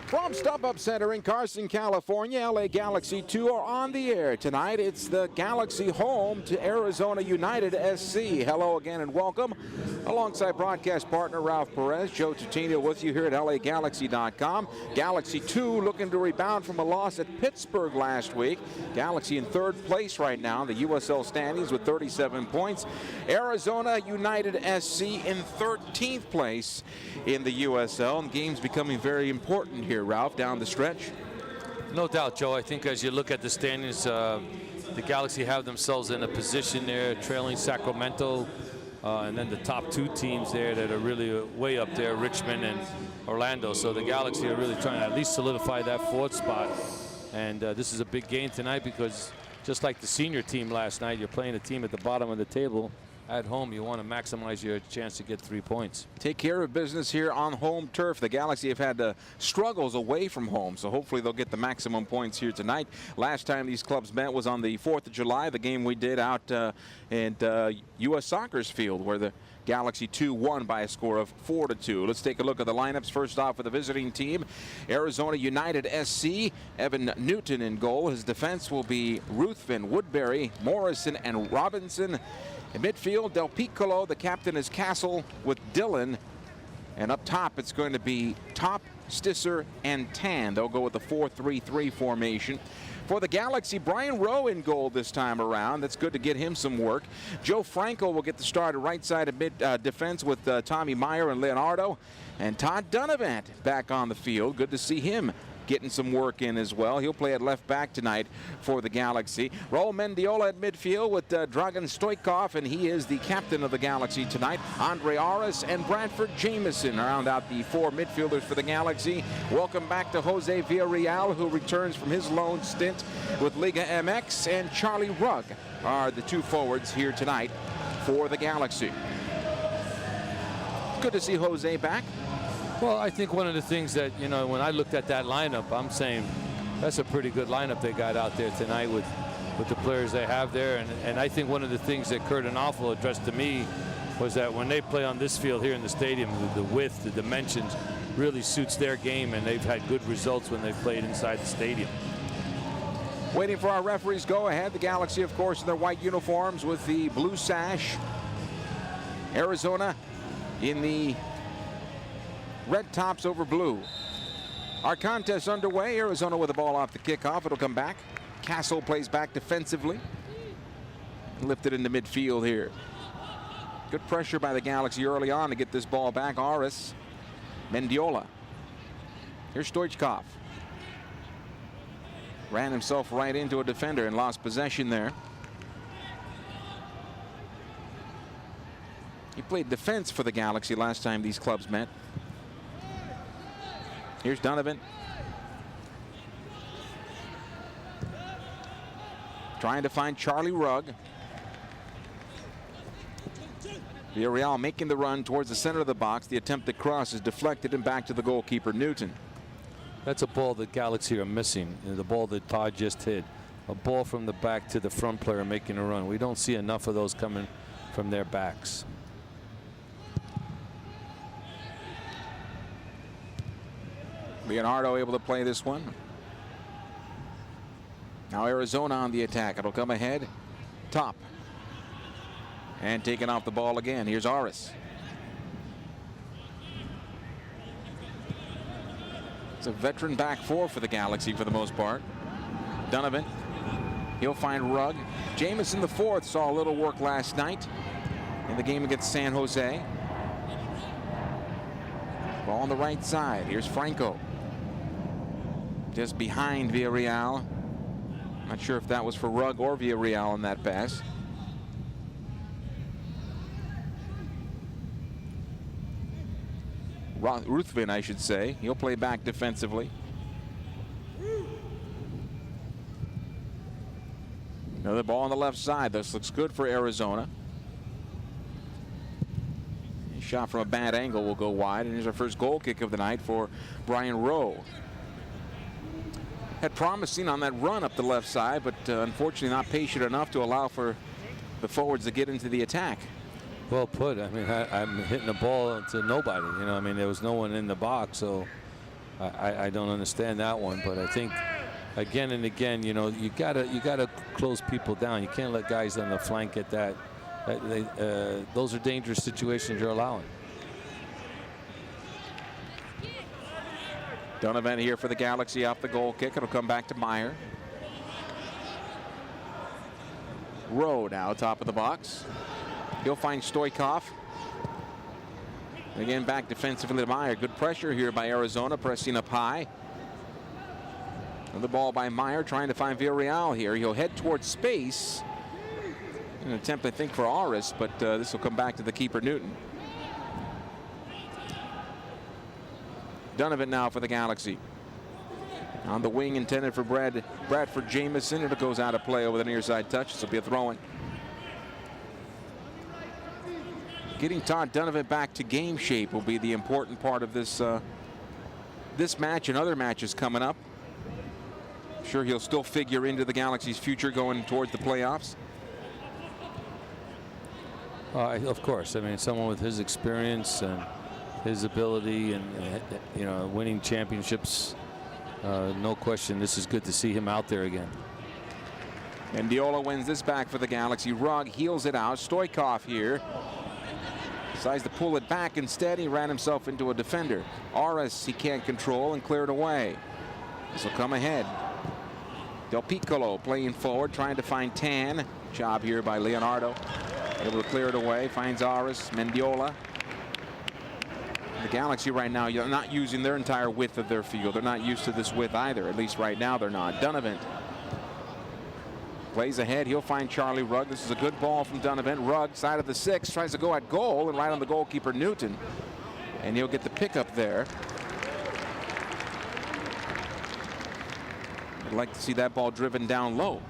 From StubHub Center in Carson, California, LA Galaxy 2 are on the air tonight. It's the Galaxy home to Arizona United SC. Hello again and welcome. Alongside broadcast partner Ralph Perez, Joe Tutino with you here at LAGalaxy.com. Galaxy 2 looking to rebound from a loss at Pittsburgh last week. Galaxy in third place right now, the USL standings with 37 points. Arizona United SC in 13th place in the USL. And games becoming very important here, Ralph, down the stretch. No doubt, Joe. I think as you look at the standings, the Galaxy have themselves in a position there, trailing Sacramento, and then the top two teams there that are really way up there, Richmond and Orlando. So the Galaxy are really trying to at least solidify that fourth spot. And this is a big game tonight because just like the senior team last night, you're playing a team at the bottom of the table at home, you want to maximize your chance to get 3 points. Take care of business here on home turf. The Galaxy have had struggles away from home, so hopefully they'll get the maximum points here tonight. Last time these clubs met was on the 4th of July, the game we did out at U.S. Soccer's field, where the Galaxy 2 won by a score of 4-2. Let's take a look at the lineups. First off, for the visiting team, Arizona United SC, Evan Newton in goal. His defense will be Ruthven, Woodbury, Morrison, and Robinson. In midfield, Del Piccolo. The captain is Castle with Dillon. And up top, it's going to be Top, Stisser, and Tan. They'll go with the 4-3-3 formation. For the Galaxy, Brian Rowe in goal this time around. That's good to get him some work. Joe Franco will get the start at right side of mid defense with Tommy Meyer and Leonardo. And Todd Donovan back on the field. Good to see him getting some work in as well. He'll play at left back tonight for the Galaxy. Raul Mendiola at midfield with Dragan Stoikov, and he is the captain of the Galaxy tonight. Andre Aris and Bradford Jameson round out the 4 midfielders for the Galaxy. Welcome back to Jose Villarreal, who returns from his loan stint with Liga MX, and Charlie Rugg are the 2 forwards here tonight for the Galaxy. Good to see Jose back. Well, I think one of the things that, you know, when I looked at that lineup, I'm saying that's a pretty good lineup they got out there tonight with the players they have there. And I think one of the things that Kurt Anoffel addressed to me was that when they play on this field here in the stadium, the width, the dimensions really suits their game, and they've had good results when they've played inside the stadium. Waiting for our referees go ahead. The Galaxy, of course, in their white uniforms with the blue sash. Arizona in the red tops over blue. Our contest underway. Arizona with the ball off the kickoff. It'll come back. Castle plays back defensively. Lifted into midfield here. Good pressure by the Galaxy early on to get this ball back. Aris, Mendiola. Here's Stoichkov. Ran himself right into a defender and lost possession there. He played defense for the Galaxy last time these clubs met. Here's Donovan. Trying to find Charlie Rugg. Villarreal making the run towards the center of the box. The attempted cross is deflected and back to the goalkeeper, Newton. That's a ball that Galaxy are missing. The ball that Todd just hit. A ball from the back to the front player making a run. We don't see enough of those coming from their backs. Leonardo able to play this one. Now Arizona on the attack. It'll come ahead. Top. And taking off the ball again. Here's Aris. It's a veteran back 4 for the Galaxy for the most part. Donovan. He'll find Rugg. Jameson the 4th saw a little work last night in the game against San Jose. Ball on the right side. Here's Franco. Just behind Villarreal. Not sure if that was for Rugg or Villarreal in that pass. Ruthven, I should say. He'll play back defensively. Another ball on the left side. This looks good for Arizona. A shot from a bad angle will go wide. And here's our first goal kick of the night for Brian Rowe. Had promising on that run up the left side, but unfortunately not patient enough to allow for the forwards to get into the attack. Well put. I mean, I'm hitting the ball to nobody. You know, I mean, there was no one in the box, so I don't understand that one. But I think again and again, you know, you gotta close people down. You can't let guys on the flank get that. Those are dangerous situations you're allowing. Donovan here for the Galaxy off the goal kick. It'll come back to Meyer. Rowe now top of the box. He'll find Stoikov. Again back defensively to Meyer. Good pressure here by Arizona, pressing up high. And the ball by Meyer trying to find Villarreal here. He'll head towards space. An attempt, I think, for Aris, but this will come back to the keeper, Newton. Donovan now for the Galaxy. On the wing intended for Bradford Jameson. It goes out of play over the near side touch. This will be a throw-in. Getting Todd Donovan back to game shape will be the important part of this this match and other matches coming up. I'm sure he'll still figure into the Galaxy's future going towards the playoffs. Of course. I mean, someone with his experience and his ability and winning championships, no question this is good to see him out there again. Mendiola wins this back for the Galaxy. Rugg heels it out. Stoikov here decides to pull it back. Instead, he ran himself into a defender. Aris he can't control and cleared away. This will come ahead. Del Piccolo playing forward, trying to find Tan. Job here by Leonardo. Able to clear it away. Finds Aris. Mendiola. The Galaxy right now, you're not using their entire width of their field. They're not used to this width either. At least right now they're not. Donovan plays ahead. He'll find Charlie Rugg. This is a good ball from Donovan. Rugg, side of the 6, tries to go at goal and right on the goalkeeper Newton. And he'll get the pickup there. I'd like to see that ball driven down low.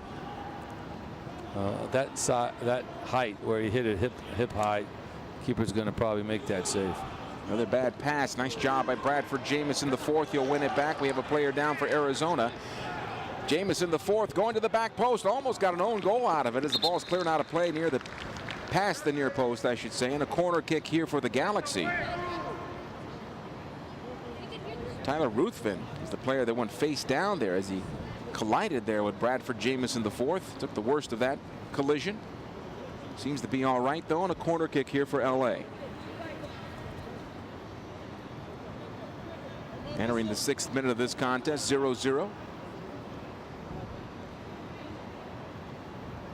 That height where he hit it hip high, keeper's going to probably make that save. Another bad pass. Nice job by Bradford Jamieson, the 4th. He'll win it back. We have a player down for Arizona. Jamieson, the 4th, going to the back post. Almost got an own goal out of it as the ball's clearing out of play near the past the near post, I should say, and a corner kick here for the Galaxy. Tyler Ruthven is the player that went face down there as he collided there with Bradford Jamieson, the 4th. Took the worst of that collision. Seems to be all right, though, and a corner kick here for LA. Entering the 6th minute of this contest, 0-0.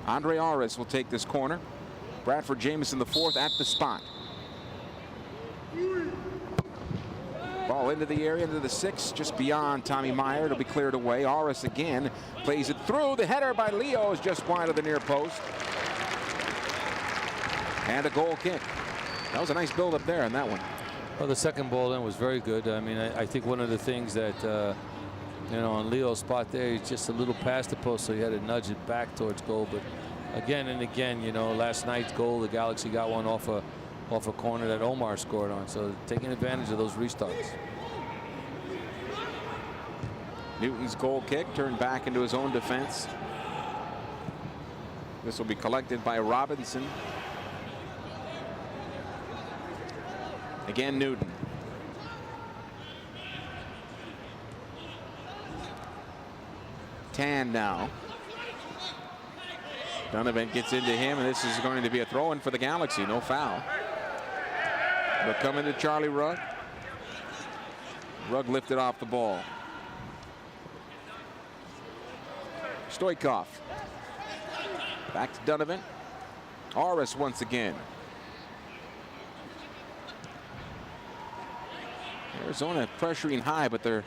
Andre Aris will take this corner. Bradford Jamieson, the 4th, at the spot. Ball into the area, into the 6, just beyond Tommy Meyer. It'll be cleared away. Aris again plays it through. The header by Leo is just wide of the near post. And a goal kick. That was a nice build up there on that one. Well, the second ball in was very good. I mean, I think one of the things that, on Leo's spot there, he's just a little past the post, so he had to nudge it back towards goal. But again and again, last night's goal, the Galaxy got one off a corner that Omar scored on. So taking advantage of those restarts. Newton's goal kick turned back into his own defense. This will be collected by Robinson. Again, Newton. Tan now. Donovan gets into him, and this is going to be a throw-in for the Galaxy. No foul. They'll come into Charlie Rugg. Rugg lifted off the ball. Stoikov. Back to Donovan. Aris once again. Arizona pressuring high, but they're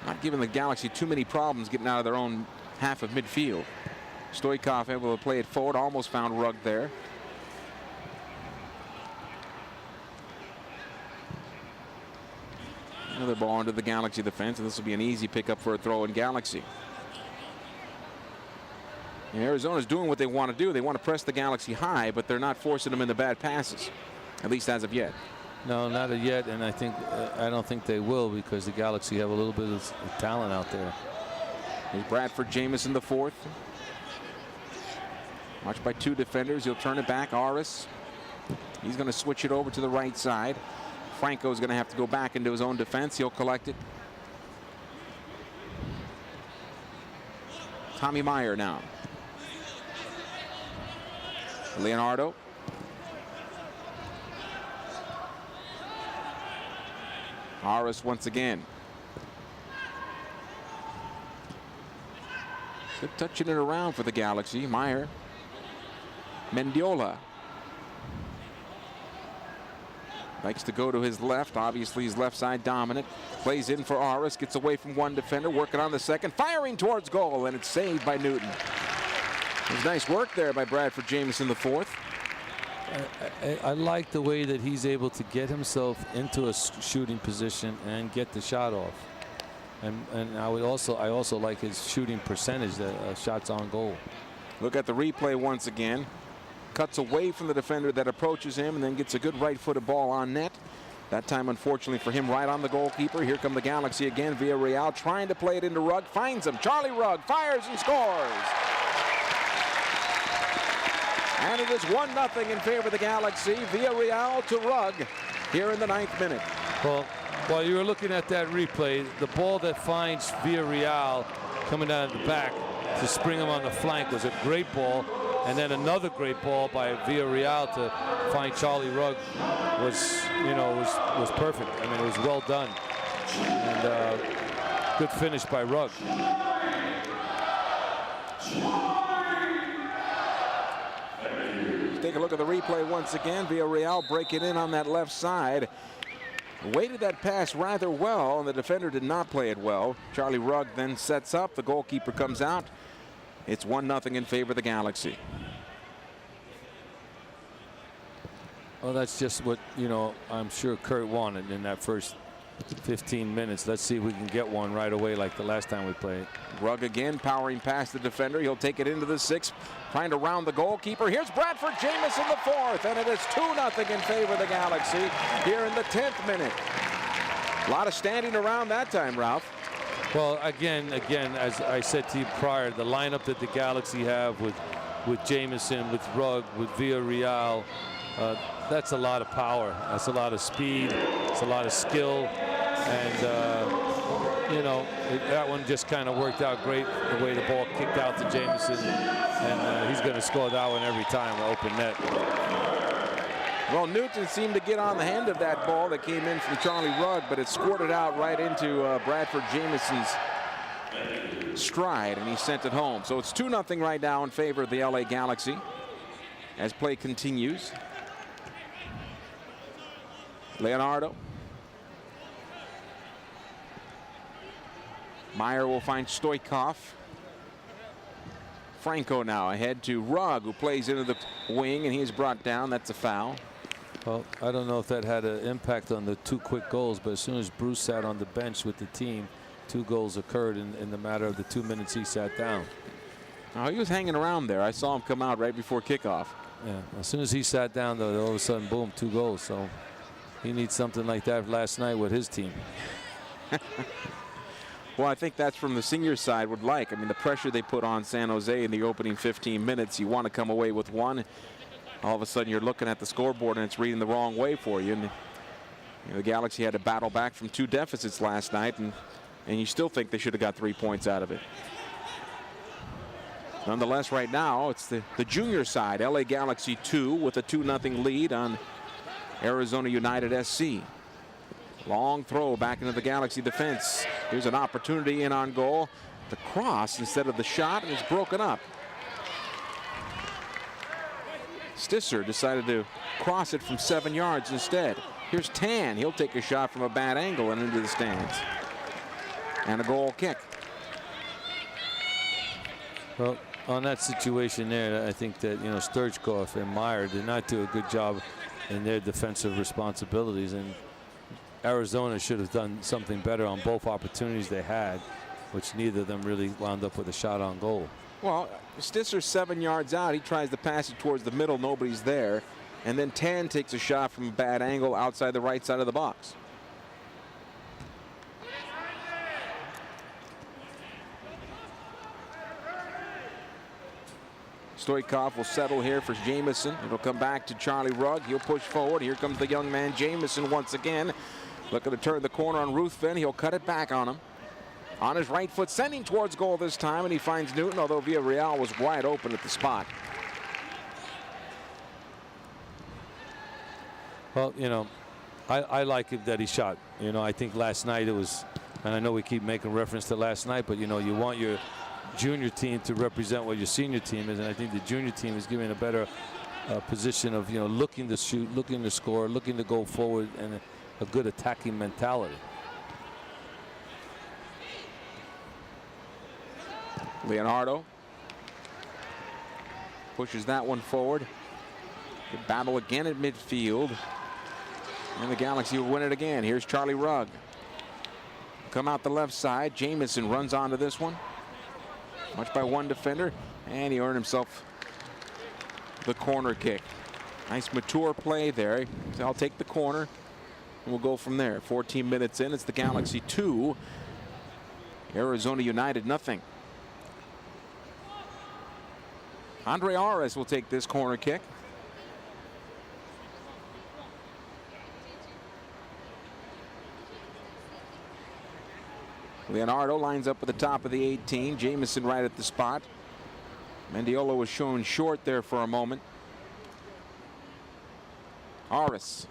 not giving the Galaxy too many problems getting out of their own half of midfield. Stoikov able to play it forward, almost found Rugg there. Another ball into the Galaxy defense, and this will be an easy pickup for a throw in Galaxy. And Arizona's doing what they want to do. They want to press the Galaxy high, but they're not forcing them into bad passes, at least as of yet. No, not yet, and I don't think they will, because the Galaxy have a little bit of talent out there. Here's Bradford Jamieson, the 4th. Watched by 2 defenders. He'll turn it back. Aris. He's going to switch it over to the right side. Franco's going to have to go back into his own defense. He'll collect it. Tommy Meyer now. Leonardo. Aris once again. Good touching it around for the Galaxy. Meyer. Mendiola. Likes to go to his left. Obviously, he's left side dominant. Plays in for Aris. Gets away from one defender. Working on the second. Firing towards goal, and it's saved by Newton. It was nice work there by Bradford Jamieson, the 4th. I like the way that he's able to get himself into a shooting position and get the shot off. And I also like his shooting percentage, shots on goal. Look at the replay once again. cuts away from the defender that approaches him and then gets a good right-footed ball on net. That time, unfortunately for him, right on the goalkeeper. Here come the Galaxy again. Villarreal trying to play it into Rugg. Finds him. Charlie Rugg fires and scores. And it is 1-0 in favor of the Galaxy. Villarreal to Rugg here in the 9th minute. Well, while you were looking at that replay, the ball that finds Villarreal coming down the back to spring him on the flank was a great ball. And then another great ball by Villarreal to find Charlie Rugg was perfect. I mean, it was well done. And good finish by Rugg. Take a look at the replay once again. Villarreal breaking in on that left side. Weighted that pass rather well, and the defender did not play it well. Charlie Rugg then sets up. The goalkeeper comes out. It's 1-0 in favor of the Galaxy. Well, that's just what, I'm sure Kurt wanted in that first 15 minutes. Let's see if we can get one right away like the last time we played. Rugg again powering past the defender. He'll take it into the 6th, trying to round the goalkeeper. Here's Bradford Jamieson, the 4th, and it is 2-0 in favor of the Galaxy here in the 10th minute. A lot of standing around that time, Ralph. Well, again, as I said to you prior, the lineup that the Galaxy have with Jamieson, with Rugg, with Villarreal, that's a lot of power. That's a lot of speed. It's a lot of skill. And, that one just kind of worked out great, the way the ball kicked out to Jamieson. And he's going to score that one every time, open net. Well, Nugent seemed to get on the hand of that ball that came in from Charlie Rugg, but it squirted out right into Bradford Jamieson's stride, and he sent it home. So it's 2-0 right now in favor of the LA Galaxy as play continues. Leonardo. Meyer will find Stoikov. Franco now ahead to Rugg, who plays into the wing, and he's brought down. That's a foul. Well, I don't know if that had an impact on the 2 quick goals, but as soon as Bruce sat on the bench with the team, 2 goals occurred in the matter of the 2 minutes he sat down. Oh, he was hanging around there. I saw him come out right before kickoff. Yeah, as soon as he sat down, though, all of a sudden, boom, 2 goals. So he needs something like that last night with his team. Well, I think that's from the senior side would like. I mean, the pressure they put on San Jose in the opening 15 minutes, you want to come away with one. All of a sudden, you're looking at the scoreboard and it's reading the wrong way for you. And the Galaxy had to battle back from 2 deficits last night, and you still think they should have got 3 points out of it. Nonetheless, right now, it's the junior side, LA Galaxy 2, with a 2-0 lead on Arizona United SC. Long throw back into the Galaxy defense. Here's an opportunity in on goal. The cross instead of the shot, and it's broken up. Stisser decided to cross it from 7 yards instead. Here's Tan. He'll take a shot from a bad angle and into the stands. And a goal kick. Well, on that situation there, I think that, Sturchkov and Meyer did not do a good job in their defensive responsibilities, and Arizona should have done something better on both opportunities they had, which neither of them really wound up with a shot on goal. Well, Stisser's 7 yards out. He tries to pass it towards the middle. Nobody's there. And then Tan takes a shot from a bad angle outside the right side of the box. Stoikov will settle here for Jamieson. It'll come back to Charlie Rugg. He'll push forward. Here comes the young man Jamieson once again. Looking to turn the corner on Ruthven. He'll cut it back on him. On his right foot, sending towards goal this time, and he finds Newton, although Villarreal was wide open at the spot. Well, I like it that he shot. I think last night it was, and I know we keep making reference to last night, but you want your junior team to represent what your senior team is, and I think the junior team is given a better position of looking to shoot, looking to score, looking to go forward, and a good attacking mentality. Leonardo pushes that one forward. Good battle again at midfield, and the Galaxy will win it again. Here's Charlie Rugg. Come out the left side. Jamieson runs onto this one. Much by one defender, and he earned himself the corner kick. Nice mature play there. So I'll take the corner, and we'll go from there. 14 minutes in, it's the Galaxy 2, Arizona United nothing. Andre Ares will take this corner kick. Leonardo lines up at the top of the 18. Jamison right at the spot. Mendiola was shown short there for a moment. Ares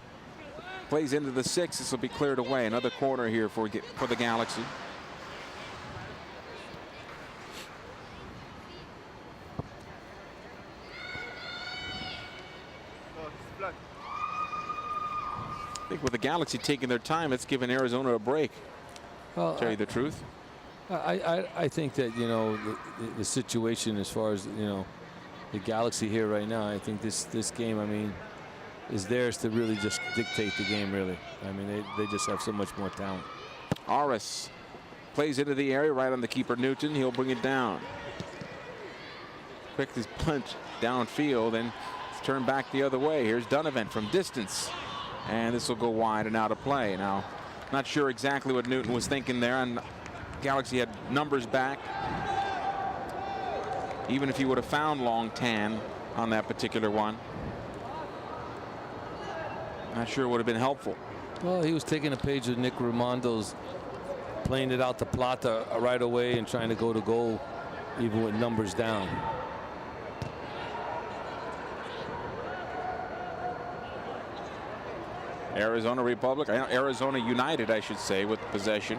plays into the 6. This will be cleared away. Another corner here for the Galaxy. I think with the Galaxy taking their time, it's given Arizona a break. Well, tell you the truth. I think that, you know, the situation as far as, you know, the Galaxy here right now, I think this game, I mean, is theirs to really just dictate the game, really. I mean, they just have so much more talent. Ares plays into the area right on the keeper Newton. He'll bring it down. Quick this punch downfield, and it's turned back the other way. Here's Donovan from distance, and this will go wide and out of play. Now, not sure exactly what Newton was thinking there, and Galaxy had numbers back. Even if he would have found Long Tan on that particular one, not sure it would have been helpful. Well, he was taking a page of Nick Rimondo's, playing it out to Plata right away and trying to go to goal even with numbers down. Arizona United, I should say, with possession.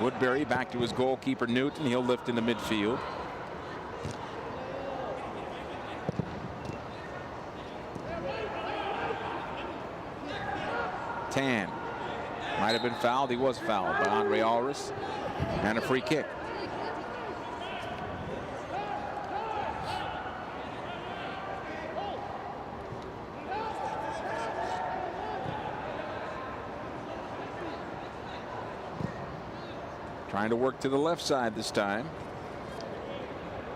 Woodbury back to his goalkeeper Newton. He'll lift into midfield. Tan might have been fouled. He was fouled by Andre Ares, and a free kick. Trying to work to the left side this time.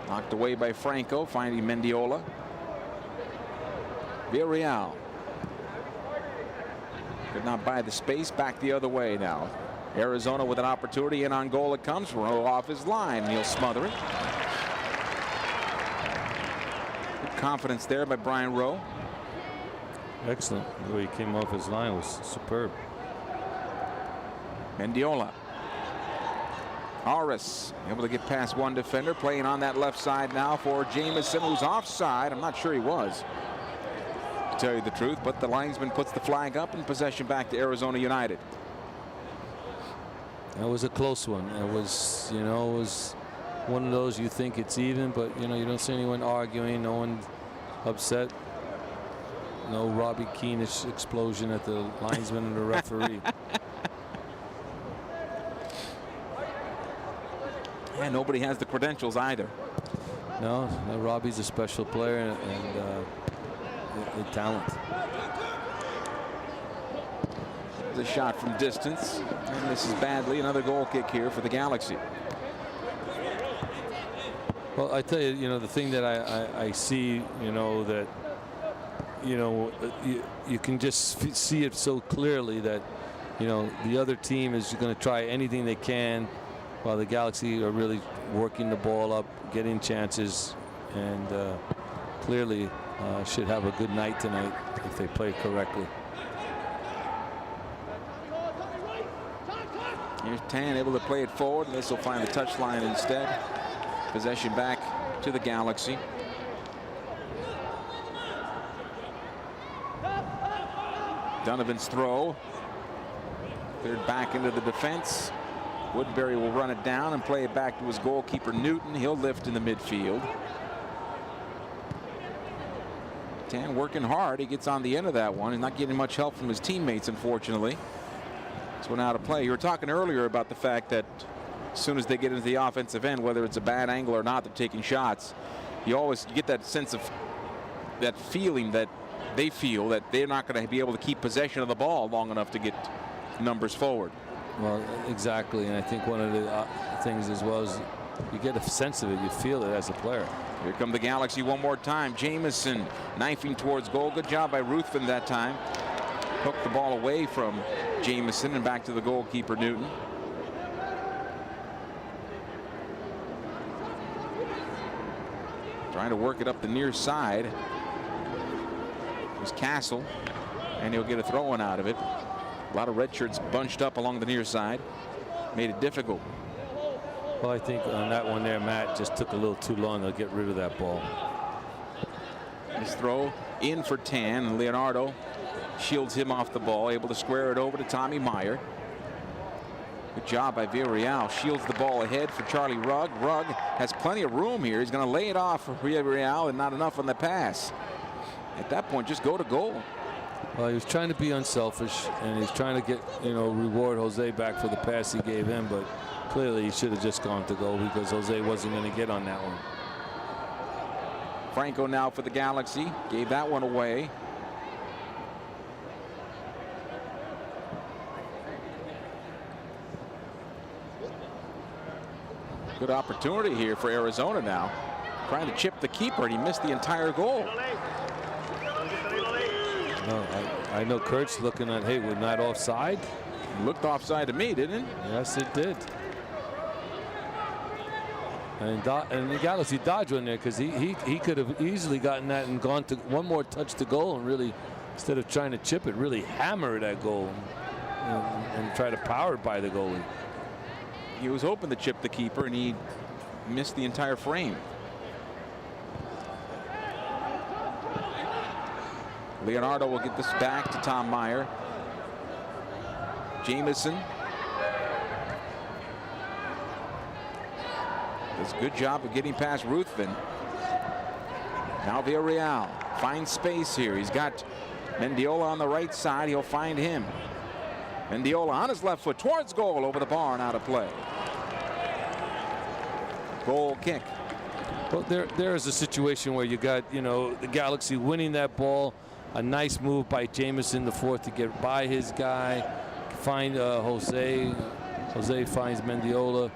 Knocked away by Franco, finding Mendiola. Villarreal could not buy the space. Back the other way now. Arizona with an opportunity, and on goal it comes. Rowe off his line, and he'll smother it. Good confidence there by Brian Rowe. Excellent. The way he came off his line was superb. Mendiola. Ares able to get past one defender, playing on that left side now for Jamison, who's offside. I'm not sure he was, to tell you the truth, but the linesman puts the flag up and possession back to Arizona United. That was a close one. It was, you know, it was one of those you think it's even, but, you know, you don't see anyone arguing, no one upset. No Robbie Keenish explosion at the linesman and the referee. And nobody has the credentials either. No, Robbie's a special player and the talent. The shot from distance, and this is badly. Another goal kick here for the Galaxy. Well, I tell you, you know, the thing that I see, you know, that, you know, you can just see it so clearly that, you know, the other team is going to try anything they can, while the Galaxy are really working the ball up, getting chances, and clearly should have a good night tonight if they play correctly. Here's Tan able to play it forward, and this will find the touchline instead. Possession back to the Galaxy. Donovan's throw cleared back into the defense. Woodbury will run it down and play it back to his goalkeeper Newton. He'll lift in the midfield. Tan working hard. He gets on the end of that one. He's not getting much help from his teammates, unfortunately. This one out of play. You were talking earlier about the fact that as soon as they get into the offensive end, whether it's a bad angle or not, they're taking shots. You get that sense of that feeling that they feel that they're not going to be able to keep possession of the ball long enough to get numbers forward. Well, exactly, and I think one of the things as well is You get a sense of it. You feel it as a player. Here come the Galaxy one more time. Jamison knifing towards goal. Good job by Ruthven that time. Hooked the ball away from Jamison and back to the goalkeeper, Newton. Trying to work it up the near side. It was Castle, and he'll get a throw-in out of it. A lot of red shirts bunched up along the near side. Made it difficult. Well, I think on that one there, Matt just took a little too long to get rid of that ball. His throw in for Tan, and Leonardo shields him off the ball, able to square it over to Tommy Meyer. Good job by Villarreal. Shields the ball ahead for Charlie Rugg. Rugg has plenty of room here. He's going to lay it off for Villarreal, and not enough on the pass. At that point, just go to goal. Well, he was trying to be unselfish, and he's trying to get, reward Jose back for the pass he gave him, but clearly he should have just gone to goal because Jose wasn't going to get on that one. Franco now for the Galaxy. Gave that one away. Good opportunity here for Arizona now. Trying to chip the keeper, and he missed the entire goal. No, I know Kurt's looking at, hey, we're not offside. It looked offside to me, didn't it? Yes, it did. And the Galaxy dodged one there because he could have easily gotten that and gone to one more touch to goal and really, instead of trying to chip it, really hammer that goal and try to power it by the goalie. He was hoping to chip the keeper, and he missed the entire frame. Leonardo will get this back to Tom Meyer. Jamison does a good job of getting past Ruthven. Now Villarreal finds space here. He's got Mendiola on the right side. He'll find him. Mendiola on his left foot towards goal, over the bar and out of play. Goal kick. Well, there is a situation where you got, the Galaxy winning that ball. A nice move by Jamison, the fourth, to get by his guy, find Jose. Jose finds Mendiola,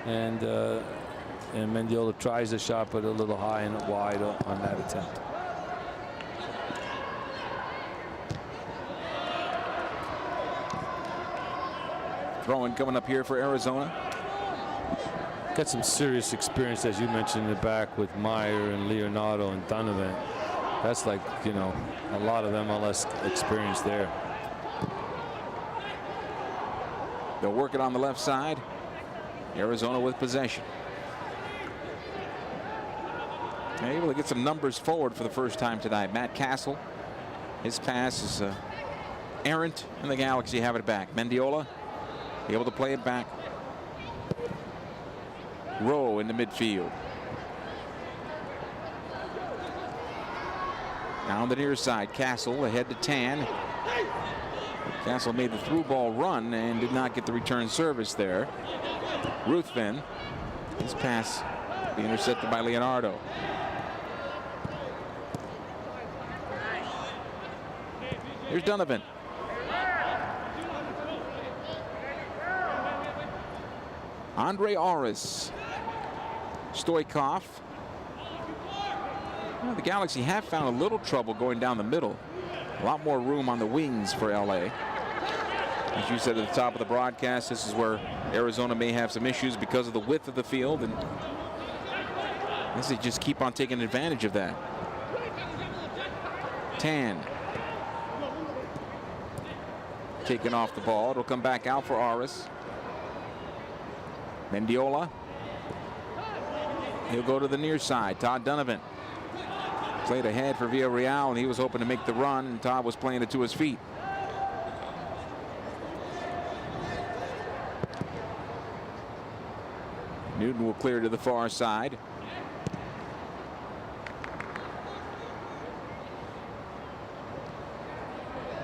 and Mendiola tries a shot, but a little high and wide on that attempt. Throw-in coming up here for Arizona. Got some serious experience, as you mentioned, in the back with Meyer and Leonardo and Donovan. That's like, a lot of MLS experience there. They'll work it on the left side. Arizona with possession. Able to get some numbers forward for the first time tonight. Matt Castle, his pass is errant, and the Galaxy have it back. Mendiola able to play it back. Rowe in the midfield. Now on the near side, Castle ahead to Tan. Castle made the through ball run and did not get the return service there. Ruthven, his pass be intercepted by Leonardo. Here's Donovan. Andre Aris. Stoikov. Well, the Galaxy have found a little trouble going down the middle. A lot more room on the wings for LA. As you said at the top of the broadcast, this is where Arizona may have some issues because of the width of the field, and they just keep on taking advantage of that. Tan taking off the ball. It'll come back out for Aris. Mendiola. He'll go to the near side. Todd Donovan played ahead for Villarreal, and he was hoping to make the run, and Todd was playing it to his feet. Newton will clear to the far side.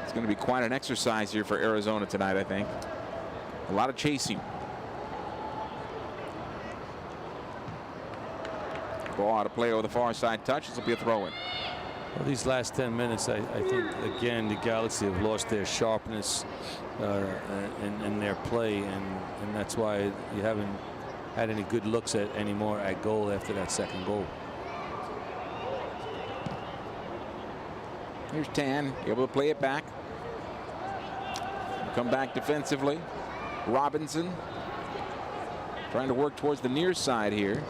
It's going to be quite an exercise here for Arizona tonight, I think. A lot of chasing. Ball out of play over the far side touch. This will be a throw-in. Well, these last 10 minutes, I think, again, the Galaxy have lost their sharpness in their play, and that's why you haven't had any good looks at anymore at goal after that second goal. Here's Tan, able to play it back. Come back defensively. Robinson trying to work towards the near side here.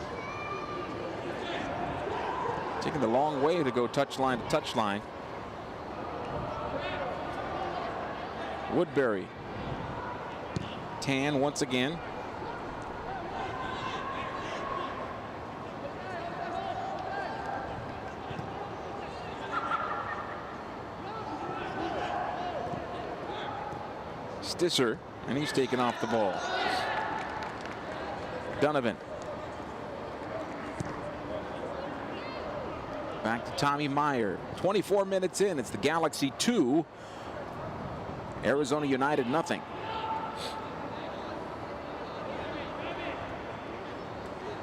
Taking the long way to go touchline to touchline. Woodbury. Tan once again. Stisser, and he's taken off the ball. Donovan. Back to Tommy Meyer. 24 minutes in. It's the Galaxy 2. Arizona United nothing.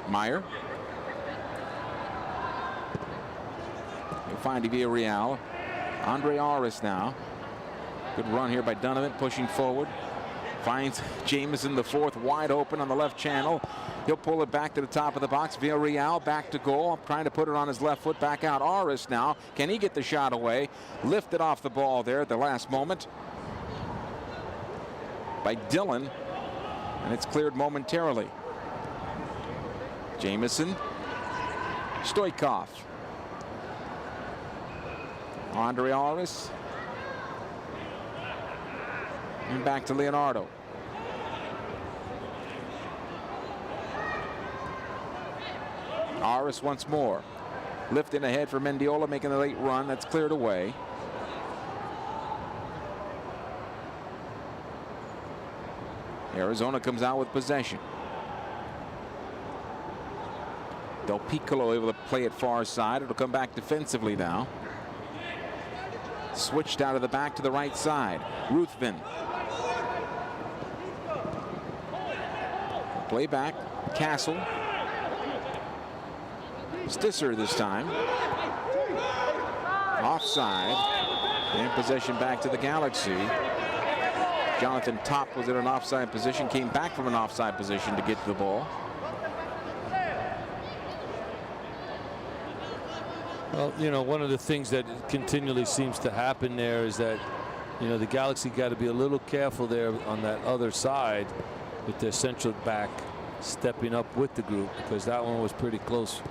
Meyer. He'll find Villarreal. Andre Aris now. Good run here by Donovan, pushing forward. Finds Jamison, the fourth, wide open on the left channel. He'll pull it back to the top of the box. Villarreal back to goal, trying to put it on his left foot. Back out. Aris now. Can he get the shot away? Lifted off the ball there at the last moment by Dillon, and it's cleared momentarily. Jamison. Stoikov. Andre Aris. And back to Leonardo. Aris once more. Lifting ahead for Mendiola, making a late run. That's cleared away. Arizona comes out with possession. Del Piccolo able to play it far side. It'll come back defensively now. Switched out of the back to the right side. Ruthven. Play back. Castle. Stisser this time. Offside. And possession back to the Galaxy. Jonathan Topp was in an offside position, came back from an offside position to get to the ball. Well, you know, one of the things that continually seems to happen there is that, you know, the Galaxy got to be a little careful there on that other side with their central back stepping up with the group, because that one was pretty close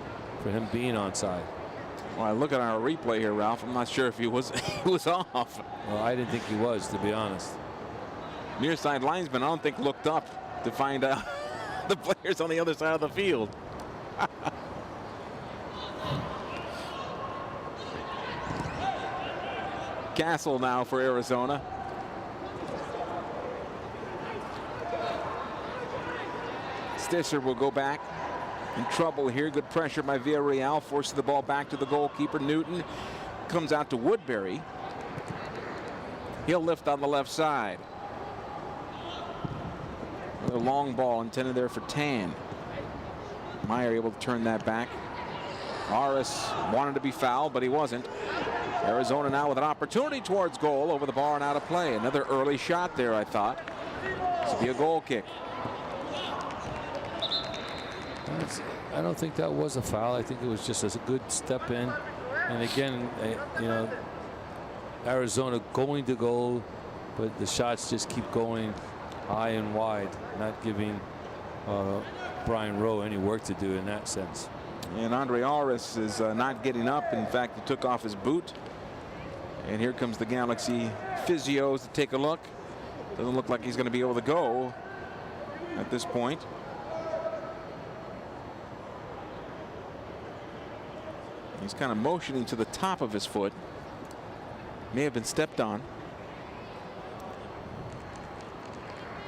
for him being onside. Well, I look at our replay here, Ralph. I'm not sure if he was off. Well, I didn't think he was, to be honest. Near side linesman, I don't think, looked up to find out the players on the other side of the field. Castle now for Arizona. Stisser will go back. In trouble here. Good pressure by Villarreal. Forces the ball back to the goalkeeper. Newton comes out to Woodbury. He'll lift on the left side. A long ball intended there for Tan. Meyer able to turn that back. Aris wanted to be fouled, but he wasn't. Arizona now with an opportunity towards goal, over the bar and out of play. Another early shot there, I thought. This will be a goal kick. I don't think that was a foul. I think it was just a good step in. And again, you know, Arizona going to goal, but the shots just keep going high and wide, not giving Brian Rowe any work to do in that sense. And Andre Aris is not getting up. In fact, he took off his boot. And here comes the Galaxy physios to take a look. Doesn't look like he's going to be able to go at this point. He's kind of motioning to the top of his foot. May have been stepped on.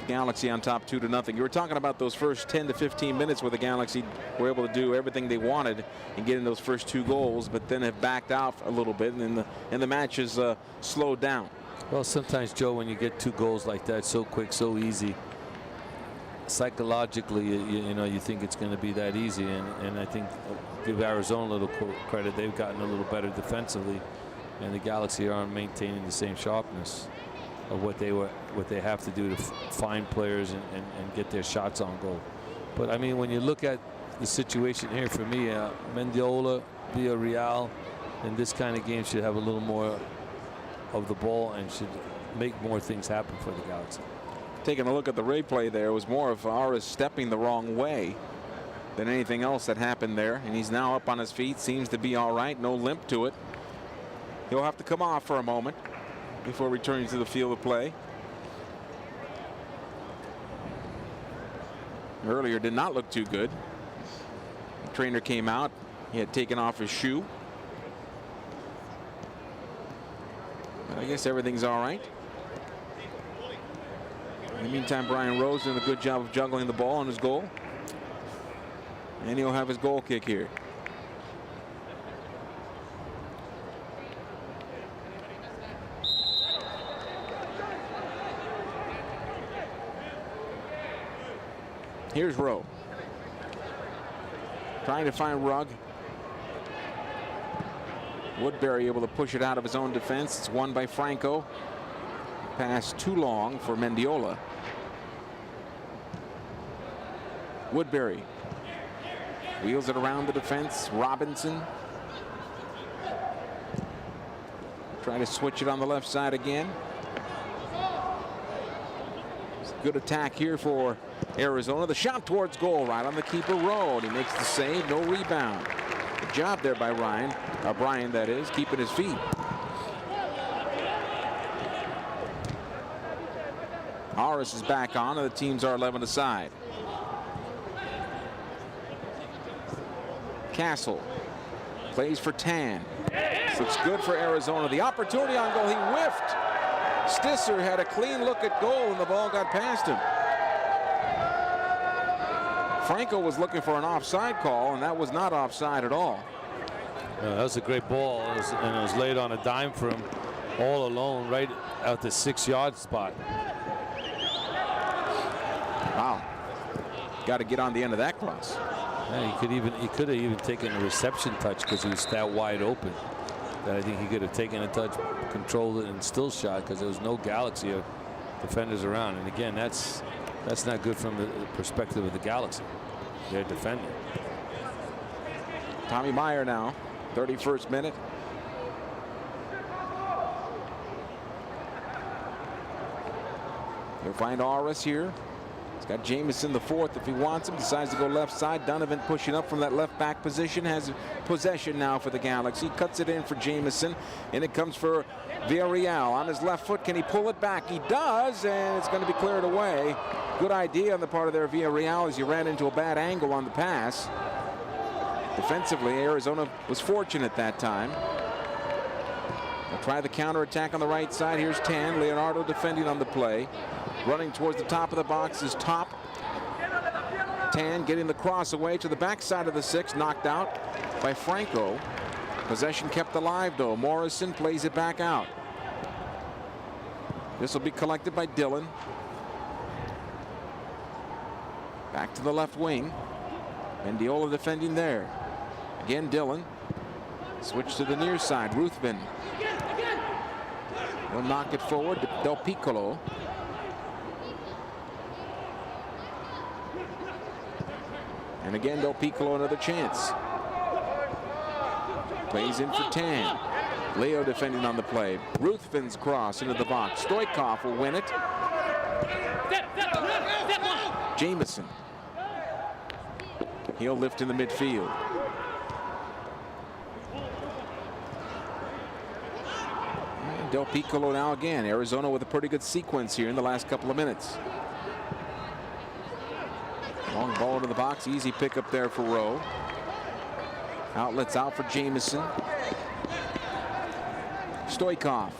Galaxy on top 2-0. You were talking about those first 10 to 15 minutes where the Galaxy were able to do everything they wanted and get in those first two goals, but then have backed out a little bit, and the match has slowed down. Well, sometimes, Joe, when you get two goals like that so quick, so easy, psychologically, you know, you think it's going to be that easy, and I think give Arizona a little credit. They've gotten a little better defensively, and the Galaxy aren't maintaining the same sharpness of what they have to do to find players and get their shots on goal. But I mean, when you look at the situation here, for me, Mendiola, Villarreal, in this kind of game should have a little more of the ball and should make more things happen for the Galaxy. Taking a look at the replay there, was more of Aras stepping the wrong way than anything else that happened there. And he's now up on his feet, seems to be all right, no limp to it. He'll have to come off for a moment before returning to the field of play. Earlier did not look too good. The trainer came out. He had taken off his shoe. But I guess everything's all right. In the meantime, Brian Rose doing a good job of juggling the ball on his goal. And he'll have his goal kick here. Here's Rowe. Trying to find Rugg. Woodbury able to push it out of his own defense. It's won by Franco. Pass too long for Mendiola. Woodbury wheels it around the defense. Robinson trying to switch it on the left side again. It's a good attack here for Arizona. The shot towards goal, right on the keeper road. He makes the save, no rebound. Good job there by Brian, that is, keeping his feet. Aras is back on, and the teams are 11 aside. Castle plays for Tan. This looks good for Arizona. The opportunity on goal, he whiffed. Stisser had a clean look at goal, and the ball got past him. Franco was looking for an offside call, and that was not offside at all. That was a great ball, and it was laid on a dime for him all alone right at the 6-yard spot. Wow. Got to get on the end of that cross. Yeah, he could have even taken a reception touch because he was that wide open that I think he could have taken a touch, controlled it, and still shot because there was no Galaxy of defenders around. And again, that's not good from the perspective of the Galaxy. They're defending. Tommy Meyer now, 31st minute. He'll find Aras here. He's got Jamison the fourth if he wants him. Decides to go left side. Donovan pushing up from that left back position. Has possession now for the Galaxy. Cuts it in for Jamison. And it comes for Villarreal on his left foot. Can he pull it back? He does, and it's going to be cleared away. Good idea on the part of their Villarreal as he ran into a bad angle on the pass. Defensively, Arizona was fortunate that time. They'll try the counterattack on the right side. Here's Tan. Leonardo defending on the play. Running towards the top of the box is Top. Tan getting the cross away to the backside of the 6. Knocked out by Franco. Possession kept alive, though. Morrison plays it back out. This will be collected by Dillon. Back to the left wing. Mendiola defending there. Again, Dillon. Switch to the near side. Ruthven will knock it forward to Del Piccolo. And again, Del Piccolo another chance. Plays in for Tan. Leo defending on the play. Ruthven's cross into the box. Stoikov will win it. Jamison. He'll lift in the midfield. And Del Piccolo now again. Arizona with a pretty good sequence here in the last couple of minutes. Long ball into the box. Easy pickup there for Rowe. Outlets out for Jamison. Stoikov.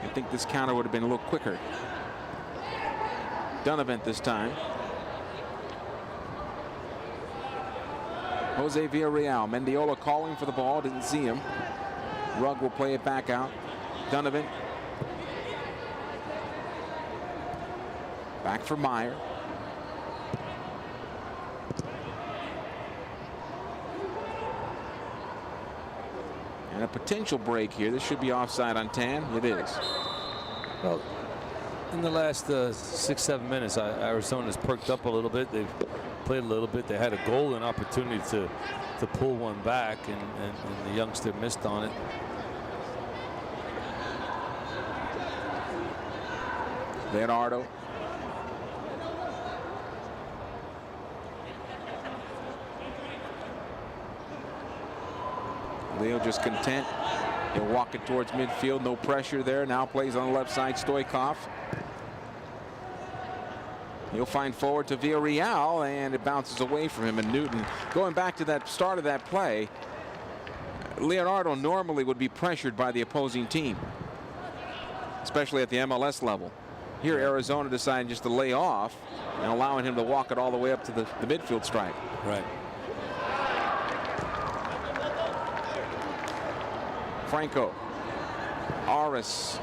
I think this counter would have been a little quicker. Donovan this time. Jose Villarreal. Mendiola calling for the ball. Didn't see him. Rugg will play it back out. Donovan. Back for Meyer. And a potential break here. This should be offside on Tan. It is. Well, in the last 6-7 minutes, Arizona's perked up a little bit. They've played a little bit. They had a golden opportunity to pull one back, and the youngster missed on it. Leonardo. Leo just content. He'll walk it towards midfield. No pressure there. Now plays on the left side. Stoikov. He'll find forward to Villarreal, and it bounces away from him. And Newton, going back to that start of that play, Leonardo normally would be pressured by the opposing team, especially at the MLS level. Here, Arizona decided just to lay off and allowing him to walk it all the way up to the midfield stripe. Right. Franco. Aris.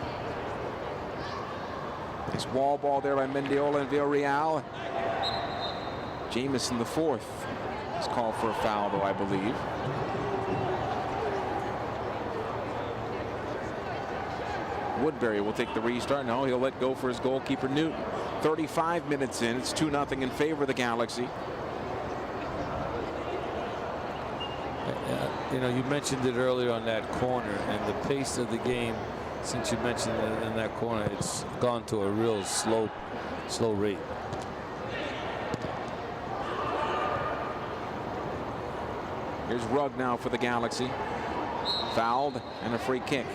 Nice wall ball there by Mendiola and Villarreal. Jamison, the fourth, is called for a foul, though, I believe. Woodbury will take the restart. No, he'll let go for his goalkeeper, Newton. 35 minutes in. It's 2-0 in favor of the Galaxy. You know, you mentioned it earlier on that corner, and the pace of the game, since you mentioned it in that corner, it's gone to a real slow rate. Here's Rugg now for the Galaxy. Fouled and a free kick.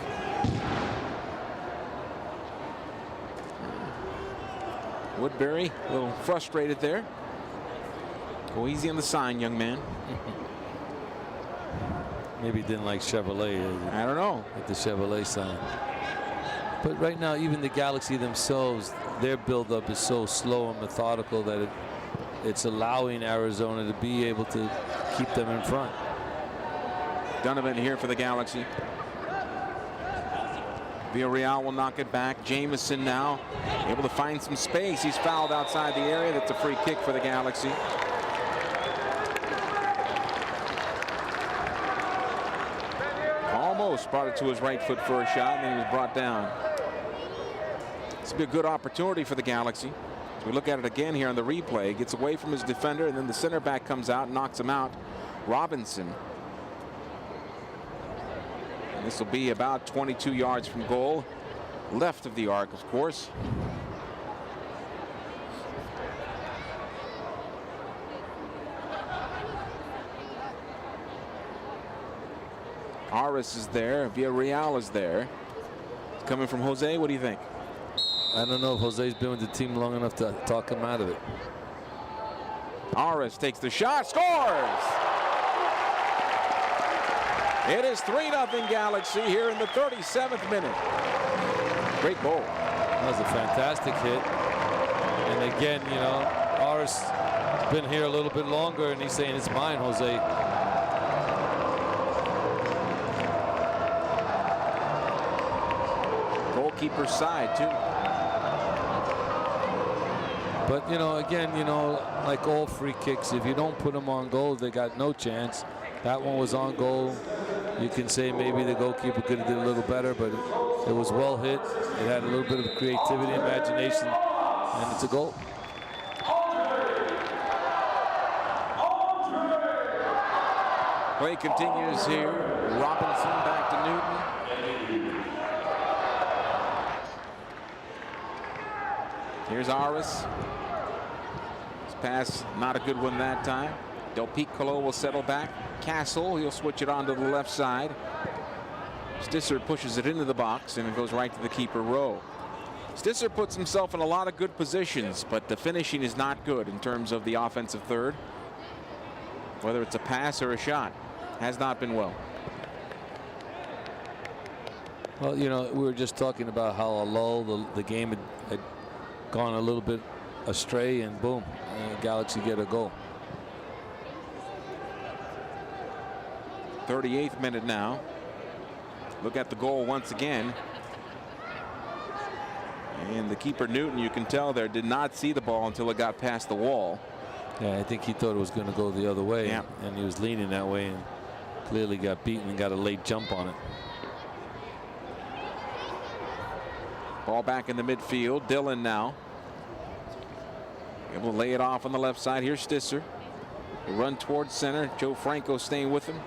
Woodbury a little frustrated there. Go easy on the sign, young man. Maybe he didn't like Chevrolet. I don't know. At the Chevrolet sign. But right now, even the Galaxy themselves, their buildup is so slow and methodical that it's allowing Arizona to be able to keep them in front. Donovan here for the Galaxy. Villarreal will knock it back. Jamison now able to find some space. He's fouled outside the area. That's a free kick for the Galaxy. Almost brought it to his right foot for a shot, and then he was brought down. This will be a good opportunity for the Galaxy. As we look at it again here on the replay, gets away from his defender, and then the center back comes out and knocks him out. Robinson. And this will be about 22 yards from goal, left of the arc, of course. Aris is there. Villarreal is there. It's coming from Jose. What do you think? I don't know if Jose's been with the team long enough to talk him out of it. Aris takes the shot, scores! It is 3-0 Galaxy here in the 37th minute. Great goal. That was a fantastic hit. And again, you know, Aris has been here a little bit longer, and he's saying it's mine, Jose. Goalkeeper's side, too. But, you know, again, you know, like all free kicks, if you don't put them on goal, they got no chance. That one was on goal. You can say maybe the goalkeeper could have did a little better, but it was well hit. It had a little bit of creativity, imagination, and it's a goal. Play continues here. Robinson back to Newton. Here's Aris. His pass, not a good one that time. Del Piccolo will settle back. Castle, he'll switch it on to the left side. Stitzer pushes it into the box, and it goes right to the keeper, Rowe. Stitzer puts himself in a lot of good positions, but the finishing is not good in terms of the offensive third. Whether it's a pass or a shot, has not been well. Well, you know, we were just talking about how a lull, the game had gone a little bit astray, and boom, Galaxy get a goal. 38th minute now. Look at the goal once again. And the keeper, Newton, you can tell there, did not see the ball until it got past the wall. Yeah, I think he thought it was going to go the other way, yeah. And he was leaning that way and clearly got beaten and got a late jump on it. Ball back in the midfield. Dillon now. Able to lay it off on the left side. Here's Stisser. They run towards center. Joe Franco staying with him.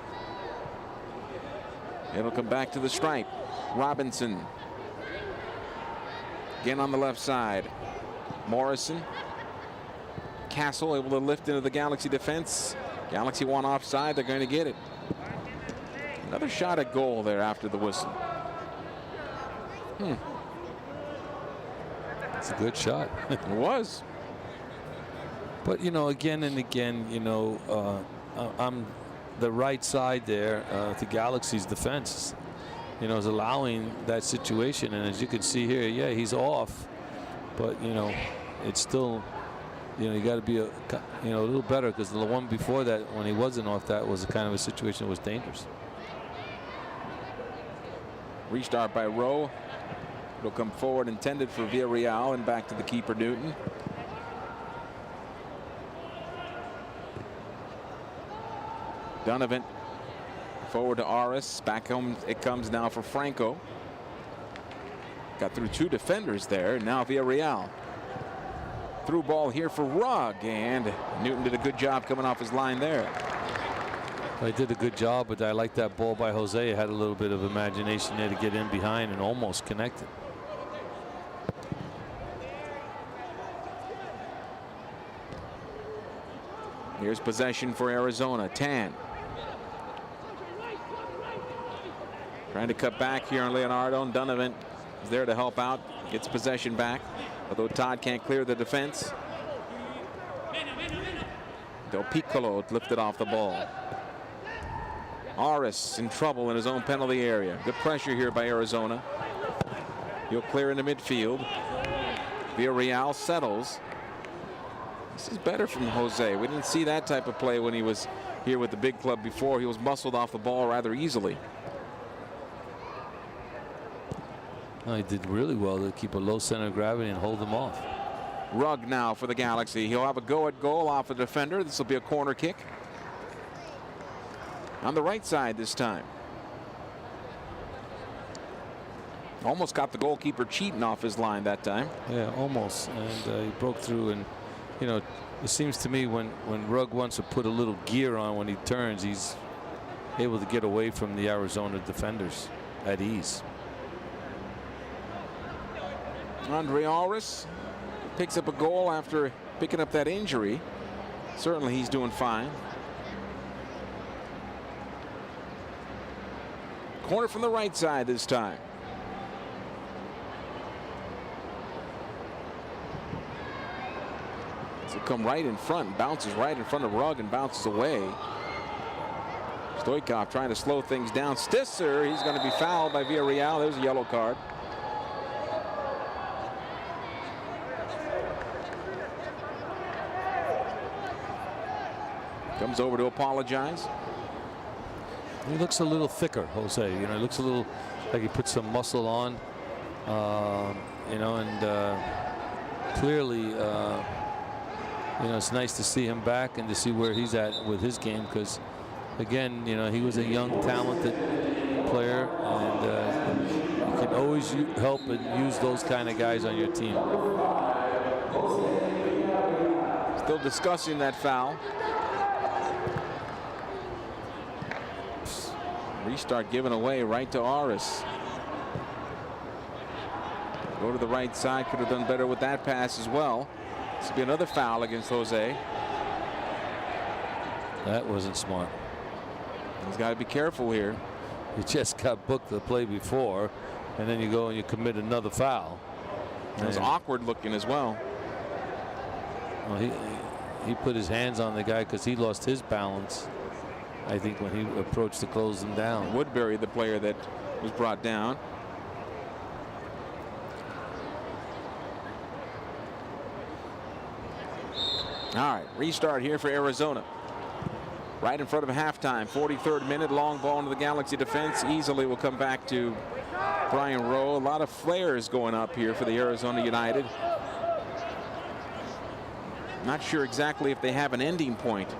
It'll come back to the stripe. Robinson. Again on the left side. Morrison. Castle able to lift into the Galaxy defense. Galaxy one offside. They're going to get it. Another shot at goal there after the whistle. It's a good shot. It was. But, you know, again and again, you know, I'm the right side there. The Galaxy's defense, you know, is allowing that situation. And as you can see here, yeah, he's off. But, you know, it's still, you know, you got to be, a little better, because the one before that, when he wasn't off, that was a kind of a situation that was dangerous. Restart by Rowe. It'll come forward, intended for Villarreal, and back to the keeper, Newton. Donovan forward to Aris. Back home it comes now for Franco. Got through two defenders there. Now Villarreal. Through ball here for Rugg, and Newton did a good job coming off his line there. He did a good job, but I like that ball by Jose. He had a little bit of imagination there to get in behind and almost connected. Here's possession for Arizona. Tan. Trying to cut back here on Leonardo, and Donovan is there to help out. Gets possession back, although Todd can't clear the defense. Del Piccolo lifted off the ball. Aris in trouble in his own penalty area. Good pressure here by Arizona. He'll clear in the midfield. Villarreal settles. This is better from Jose. We didn't see that type of play when he was here with the big club before. He was muscled off the ball rather easily. No, he did really well to keep a low center of gravity and hold them off. Rugg now for the Galaxy. He'll have a go at goal off the defender. This will be a corner kick. On the right side this time. Almost got the goalkeeper cheating off his line that time. Yeah, almost. And he broke through. And, you know, it seems to me when Rugg wants to put a little gear on when he turns, he's able to get away from the Arizona defenders at ease. Andre Aris picks up a goal after picking up that injury. Certainly he's doing fine. Corner from the right side this time. So come right in front, bounces right in front of Rugg and bounces away. Stoichkov trying to slow things down. Stisser, he's going to be fouled by Villarreal. There's a yellow card. Comes over to apologize. He looks a little thicker, Jose. You know, he looks a little like he put some muscle on. You know, and clearly, you know, it's nice to see him back and to see where he's at with his game, because, again, you know, he was a young, talented player, and you can always help and use those kind of guys on your team. Still discussing that foul. Restart given away right to Aris. Go to the right side. Could have done better with that pass as well. This will be another foul against Jose. That wasn't smart. He's got to be careful here. You just got booked the play before, and then you go and you commit another foul. It was awkward looking as well. Well, he put his hands on the guy because he lost his balance, I think, when he approached to close them down. Woodbury, the player that was brought down. All right, restart here for Arizona. Right in front of halftime, 43rd minute, long ball into the Galaxy defense. Easily will come back to Brian Rowe. A lot of flares going up here for the Arizona United. Not sure exactly if they have an ending point.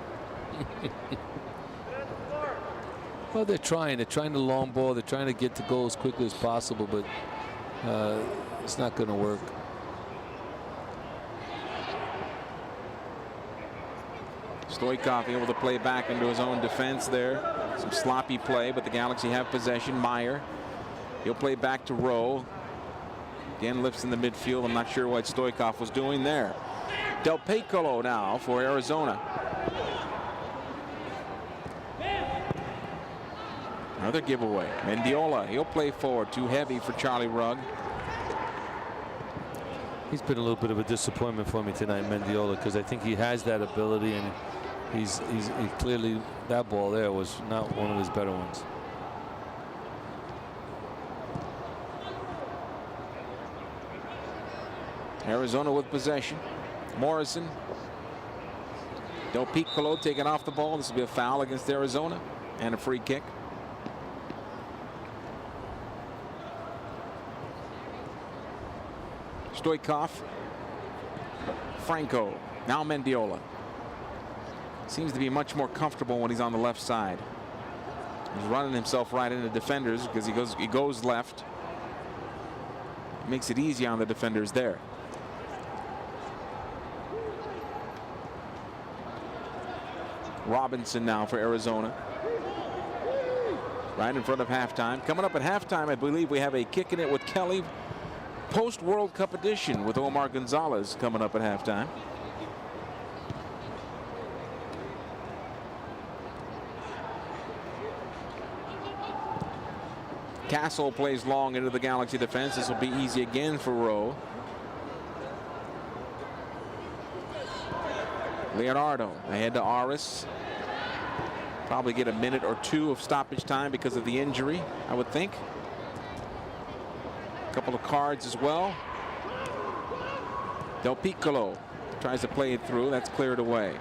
Well, they're trying the long ball. They're trying to get to goal as quickly as possible, but It's not going to work. Stoikov able to play back into his own defense there. Some sloppy play, but the Galaxy have possession. Meyer, he'll play back to Rowe. Again, lifts in the midfield. I'm not sure what Stoikov was doing there. Del Piccolo now for Arizona. Another giveaway. Mendiola, he'll play forward. Too heavy for Charlie Rugg. He's been a little bit of a disappointment for me tonight, Mendiola, because I think he has that ability, and he clearly, that ball there was not one of his better ones. Arizona with possession. Morrison. Del Piccolo taking off the ball. This will be a foul against Arizona and a free kick. Stoikov. Franco. Now Mendiola. Seems to be much more comfortable when he's on the left side. He's running himself right into defenders because he goes left. Makes it easy on the defenders there. Robinson now for Arizona. Right in front of halftime. Coming up at halftime, I believe we have a Kicking It with Kelly post-World Cup edition with Omar Gonzalez coming up at halftime. Castle plays long into the Galaxy defense. This will be easy again for Rowe. Leonardo ahead to Aris. Probably get a minute or two of stoppage time because of the injury, I would think. A couple of cards as well. Del Piccolo tries to play it through. That's cleared away.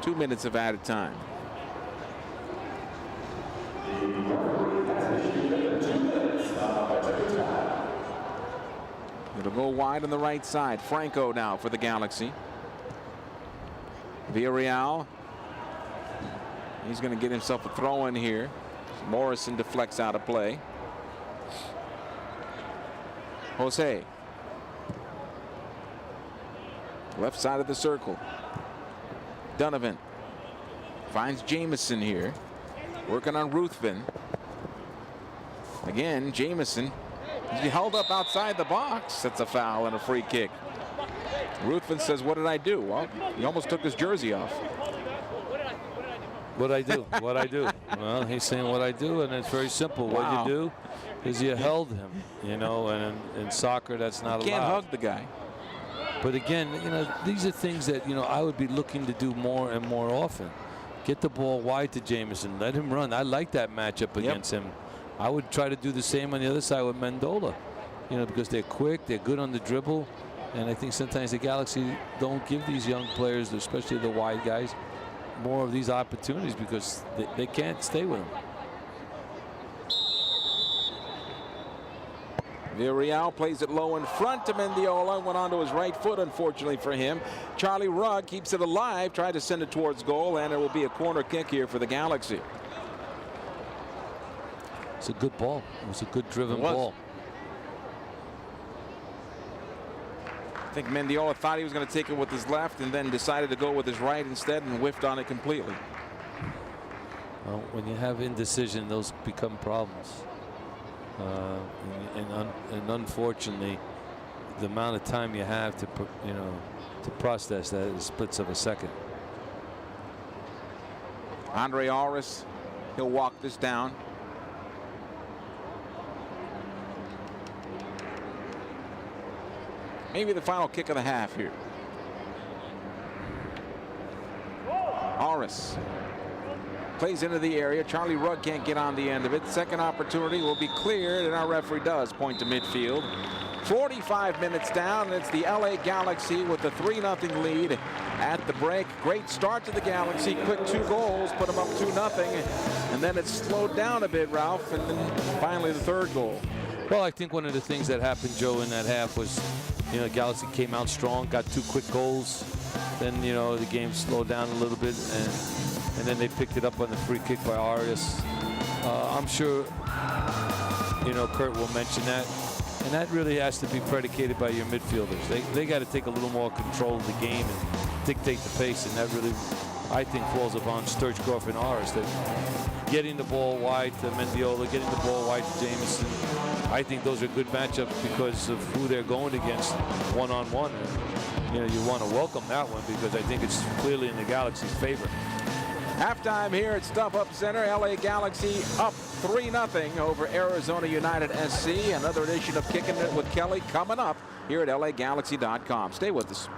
2 minutes of added time. It'll go wide on the right side. Franco now for the Galaxy. Villarreal. He's going to get himself a throw in here. Morrison deflects out of play. Jose. Left side of the circle. Donovan finds Jamison here. Working on Ruthven. Again, Jamison. He's held up outside the box. That's a foul and a free kick. Ruthven says, "What did I do?" Well, he almost took his jersey off. What I do? What I do? Well, he's saying what I do, and it's very simple. Wow. What you do is you held him, you know, and in soccer that's not allowed. Can't hug the guy. But again, you know, these are things that, you know, I would be looking to do more and more often. Get the ball wide to Jamison. Let him run. I like that matchup against him. I would try to do the same on the other side with Mendola, you know, because they're quick, they're good on the dribble, and I think sometimes the Galaxy don't give these young players, especially the wide guys, more of these opportunities because they can't stay with them. Villarreal plays it low in front to Mendiola. Went onto his right foot, unfortunately for him. Charlie Rugg keeps it alive, tried to send it towards goal, and it will be a corner kick here for the Galaxy. It's a good ball. It was a good driven ball. I think Mendiola thought he was going to take it with his left and then decided to go with his right instead and whiffed on it completely. Well, when you have indecision, those become problems. And unfortunately, the amount of time you have to, to process that is splits of a second. Andre Aris, he'll walk this down. Maybe the final kick of the half here. Aris plays into the area. Charlie Rugg can't get on the end of it. Second opportunity will be cleared, and our referee does point to midfield. 45 minutes down, and it's the LA Galaxy with the 3-0 lead at the break. Great start to the Galaxy. Quick 2 goals, put them up 2-0, and then it slowed down a bit, Ralph, and then finally the third goal. Well, I think one of the things that happened, Joe, in that half was, you know, Galaxy came out strong, got 2 quick goals. Then, you know, the game slowed down a little bit, and then they picked it up on the free kick by Arias. I'm sure, you know, Kurt will mention that. And that really has to be predicated by your midfielders. They got to take a little more control of the game and dictate the pace, and that really, I think, falls upon Sturchkov and Aris. That getting the ball wide to Mendiola, getting the ball wide to Jamison. I think those are good matchups because of who they're going against one-on-one. You know, you want to welcome that one because I think it's clearly in the Galaxy's favor. Halftime here at StubHub Center. LA Galaxy up 3-0 over Arizona United SC. Another edition of Kicking It with Kelly coming up here at LAGalaxy.com. Stay with us.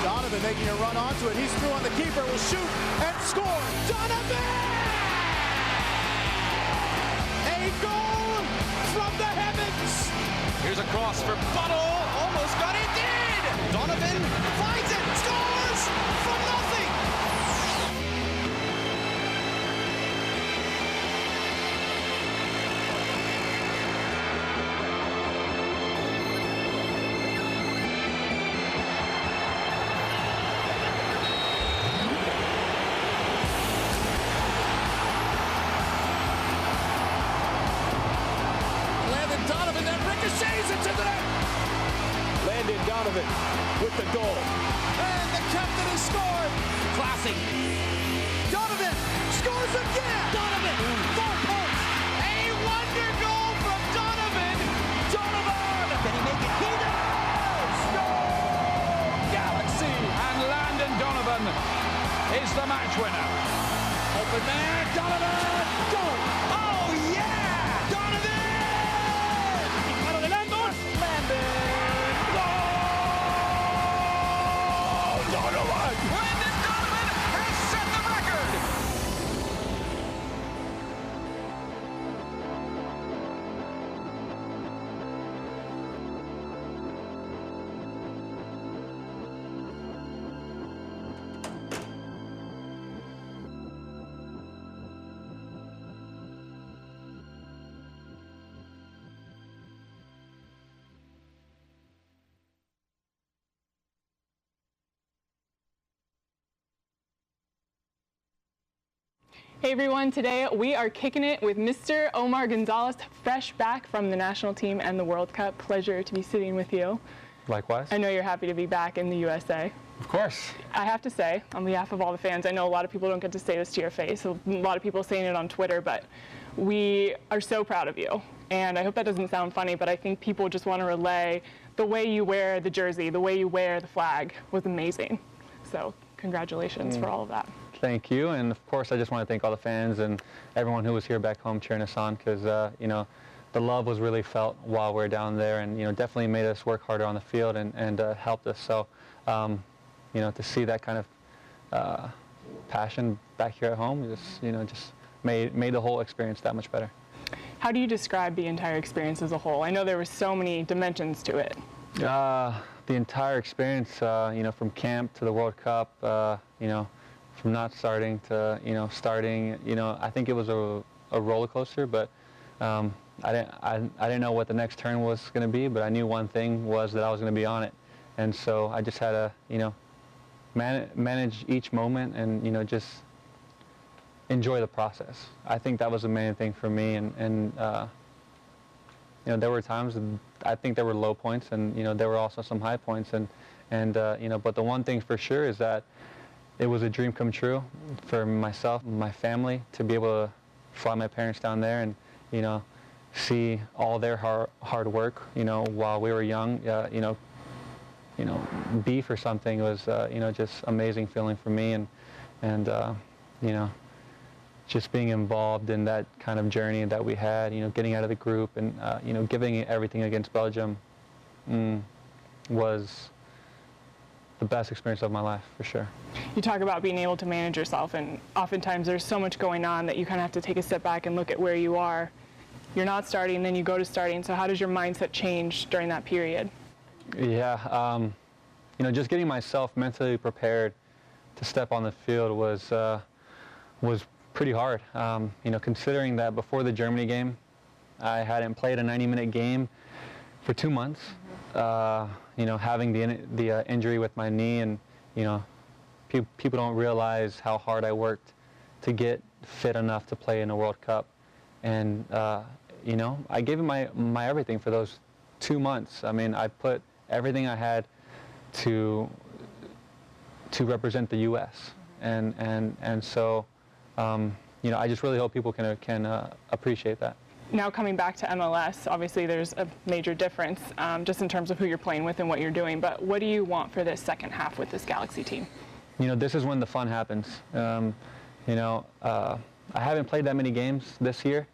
Donovan making a run onto it. He's through on the keeper. Will shoot and score. Donovan! A goal from the heavens. Here's a cross for Buttle. Almost got it. Did! Donovan finds it. Scores from nothing. Donovan with the goal. And the captain has scored. Classic. Donovan scores again. Donovan, far post. A wonder goal from Donovan. Donovan. Can he make it? He does. Goal. Galaxy. And Landon Donovan is the match winner. Open man. Donovan. Goal. Oh, yeah. Donovan. Landon. Landon. Landon Donovan has set the record! Hey everyone, today we are kicking it with Mr. Omar Gonzalez, fresh back from the national team and the World Cup. Pleasure to be sitting with you. Likewise. I know you're happy to be back in the USA. Of course. I have to say, on behalf of all the fans, I know a lot of people don't get to say this to your face, a lot of people saying it on Twitter, but we are so proud of you. And I hope that doesn't sound funny, but I think people just want to relay the way you wear the jersey, the way you wear the flag was amazing. So congratulations for all of that. Thank you, and of course I just want to thank all the fans and everyone who was here back home cheering us on, because you know, the love was really felt while we were down there, and you know, definitely made us work harder on the field and helped us. So you know, to see that kind of passion back here at home, just made the whole experience that much better. How do you describe the entire experience as a whole? I know there were so many dimensions to it. The entire experience, you know, from camp to the World Cup, you know, from not starting to, you know, starting, you know, I think it was a roller coaster, but, I didn't know what the next turn was going to be, but I knew one thing was that I was going to be on it. And so I just had to, manage each moment and, just enjoy the process. I think that was the main thing for me. And there were times, I think there were low points, and, there were also some high points. But the one thing for sure is that it was a dream come true for myself and my family to be able to fly my parents down there and, see all their hard work, while we were young, be for something was, just amazing feeling for me, and just being involved in that kind of journey that we had, getting out of the group and, giving it everything against Belgium was the best experience of my life, for sure. You talk about being able to manage yourself, and oftentimes there's so much going on that you kind of have to take a step back and look at where you are. You're not starting, then you go to starting. So how does your mindset change during that period? Yeah, just getting myself mentally prepared to step on the field was pretty hard. Considering that before the Germany game, I hadn't played a 90-minute game for 2 months. Having the injury with my knee, and people don't realize how hard I worked to get fit enough to play in a World Cup, and I gave it my everything for those 2 months. I mean, I put everything I had to represent the U.S. and so I just really hope people can appreciate that. Now coming back to MLS, obviously there's a major difference just in terms of who you're playing with and what you're doing, but what do you want for this second half with this Galaxy team? This is when the fun happens. I haven't played that many games this year,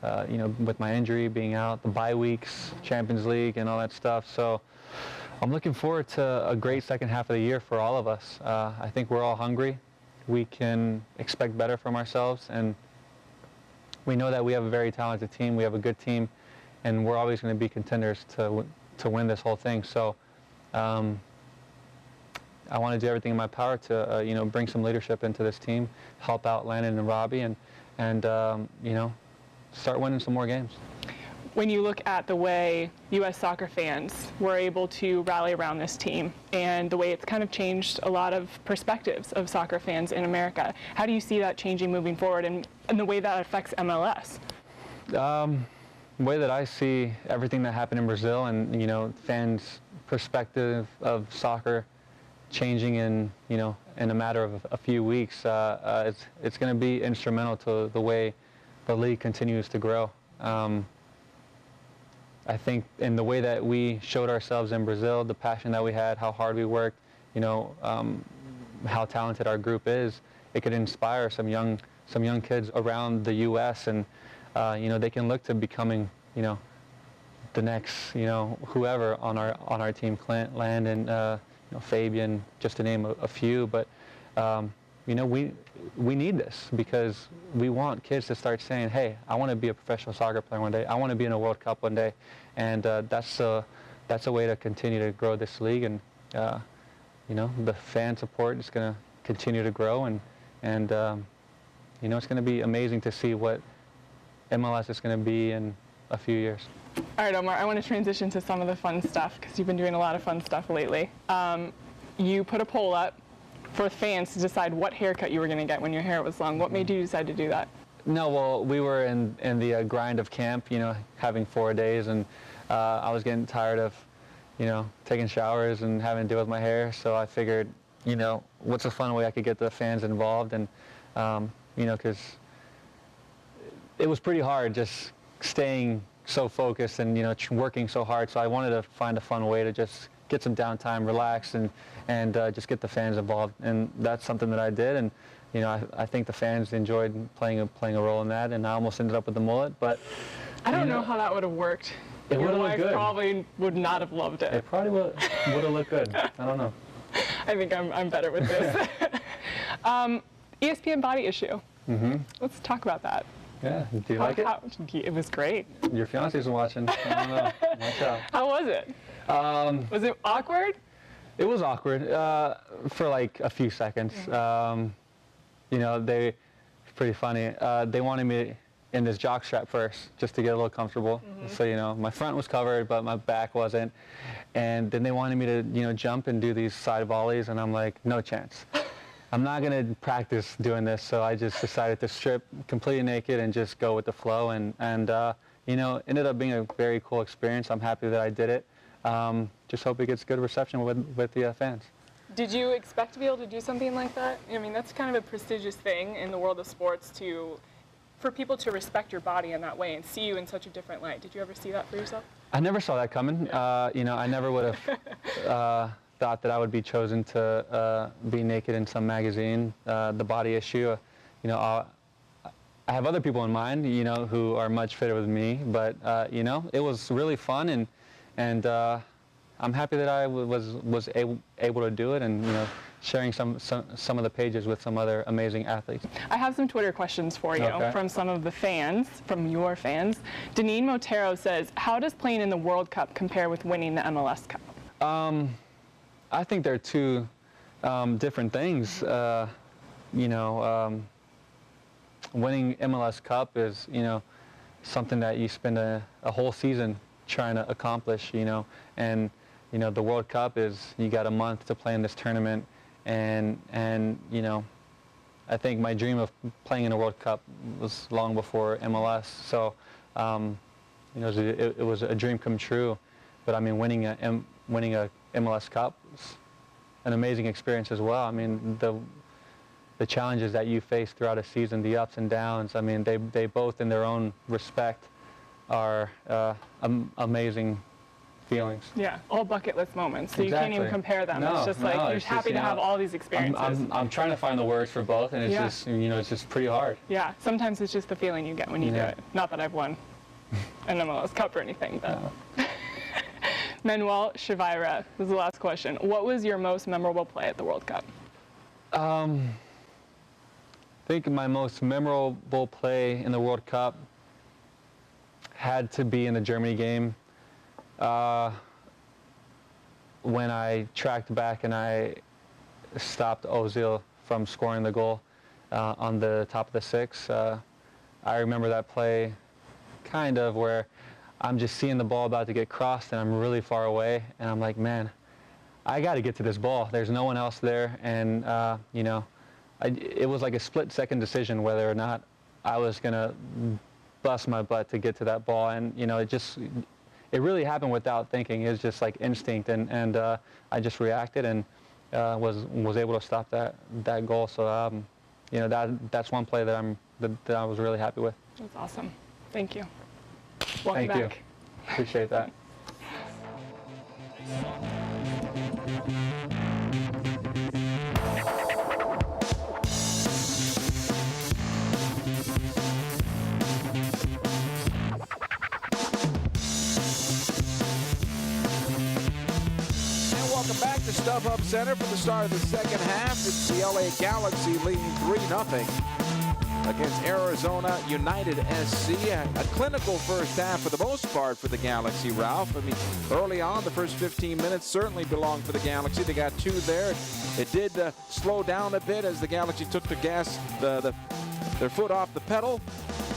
with my injury being out, the bye weeks, Champions League and all that stuff. So I'm looking forward to a great second half of the year for all of us. I think we're all hungry. We can expect better from ourselves, and we know that we have a very talented team. We have a good team, and we're always going to be contenders to win this whole thing. So I want to do everything in my power to bring some leadership into this team, help out Landon and Robbie, and start winning some more games. When you look at the way U.S. soccer fans were able to rally around this team and the way it's kind of changed a lot of perspectives of soccer fans in America, how do you see that changing moving forward, and the way that affects MLS? The way that I see everything that happened in Brazil and, fans' perspective of soccer changing in a matter of a few weeks, it's going to be instrumental to the way the league continues to grow. I think in the way that we showed ourselves in Brazil, the passion that we had, how hard we worked, how talented our group is, it could inspire some young kids around the U.S. and they can look to becoming the next whoever on our team, Clint, Landon, Fabian, just to name a few. But we need this because we want kids to start saying, hey, I want to be a professional soccer player one day. I want to be in a World Cup one day. And that's a way to continue to grow this league. And, the fan support is going to continue to grow. And it's going to be amazing to see what MLS is going to be in a few years. All right, Omar, I want to transition to some of the fun stuff because you've been doing a lot of fun stuff lately. You put a poll up for fans to decide what haircut you were going to get when your hair was long. What made you decide to do that? No, well, we were in the grind of camp, having 4 days, and I was getting tired of, taking showers and having to deal with my hair. So I figured, what's a fun way I could get the fans involved, and because it was pretty hard just staying so focused and working so hard. So I wanted to find a fun way to just get some downtime, relax, and just get the fans involved. And that's something that I did. And I think the fans enjoyed playing a role in that. And I almost ended up with the mullet, but I don't know how that would have worked. It would have looked good. good. Probably would not have loved it. It probably would have looked good. I don't know. I think I'm better with this. ESPN body issue. Mm-hmm. Let's talk about that. Yeah. Do you like it? It was great. Your fiance's watching. I don't know. Watch out. How was it? Was it awkward? It was awkward for like a few seconds. Pretty funny. They wanted me in this jock strap first, just to get a little comfortable. So, you know, my front was covered, but my back wasn't. And then they wanted me to, you know, jump and do these side volleys, and I'm like, no chance. I'm not going to practice doing this, so I just decided to strip completely naked and just go with the flow, and you know, ended up being a very cool experience. I'm happy that I did it. Just hope it gets good reception with the fans. Did you expect to be able to do something like that? I mean, that's kind of a prestigious thing in the world of sports for people to respect your body in that way and see you in such a different light. Did you ever see that for yourself? I never saw that coming. You know, I never would have thought that I would be chosen to be naked in some magazine. The body issue, you know, I have other people in mind, you know, who are much fitter with me, but you know, it was really fun, and I'm happy that I was able to do it, and you know, sharing some of the pages with some other amazing athletes. I have some Twitter questions for you from some of the fans, from your fans. Deneen Motero says, how does playing in the World Cup compare with winning the MLS Cup? I think they're two different things. You know, winning MLS Cup is, you know, something that you spend a whole season trying to accomplish, you know, and you know, the World Cup is, you got a month to play in this tournament, and you know, I think my dream of playing in a World Cup was long before MLS, so you know, it was a dream come true. But I mean, winning a MLS Cup was an amazing experience as well. I mean, the challenges that you face throughout a season, the ups and downs, I mean, they both in their own respect are amazing feelings. Yeah, all bucket list moments, so you can't even compare them. No, it's just like, you're happy to have all these experiences. I'm trying to find the words for both, and it's just, you know, it's just pretty hard. Yeah, sometimes it's just the feeling you get when you do it. Not that I've won an MLS Cup or anything, but. No. Manuel Shavira, this is the last question. What was your most memorable play at the World Cup? I think my most memorable play in the World Cup had to be in the Germany game, when I tracked back and I stopped Ozil from scoring the goal on the top of the six. I remember that play kind of where I'm just seeing the ball about to get crossed and I'm really far away, and I'm like, man, I got to get to this ball. There's no one else there, and you know, it was like a split-second decision whether or not I was gonna bust my butt to get to that ball, and you know, it really happened without thinking. It was just like instinct, and I just reacted and was able to stop that goal. So you know, that's one play that I was really happy with. That's awesome. Thank you. Welcome Thank back. you. Appreciate that. Welcome back to StubHub Center for the start of the second half. It's the LA Galaxy leading 3-0 against Arizona United SC. A clinical first half for the most part for the Galaxy, Ralph. I mean, early on, the first 15 minutes certainly belonged for the Galaxy. They got two there. It did slow down a bit as the Galaxy took the gas, their foot off the pedal.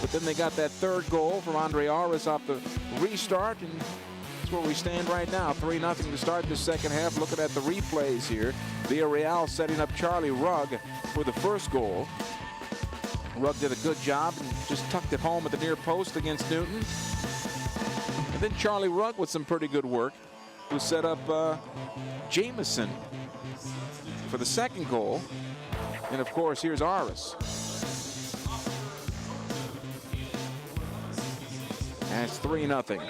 But then they got that third goal from Andre Aris off the restart, and that's where we stand right now. 3-0 to start the second half. Looking at the replays here, Villarreal setting up Charlie Rugg for the first goal. Rugg did a good job and just tucked it home at the near post against Newton. And then Charlie Rugg with some pretty good work, who set up Jameson for the second goal. And of course, here's Aris. And it's 3-0.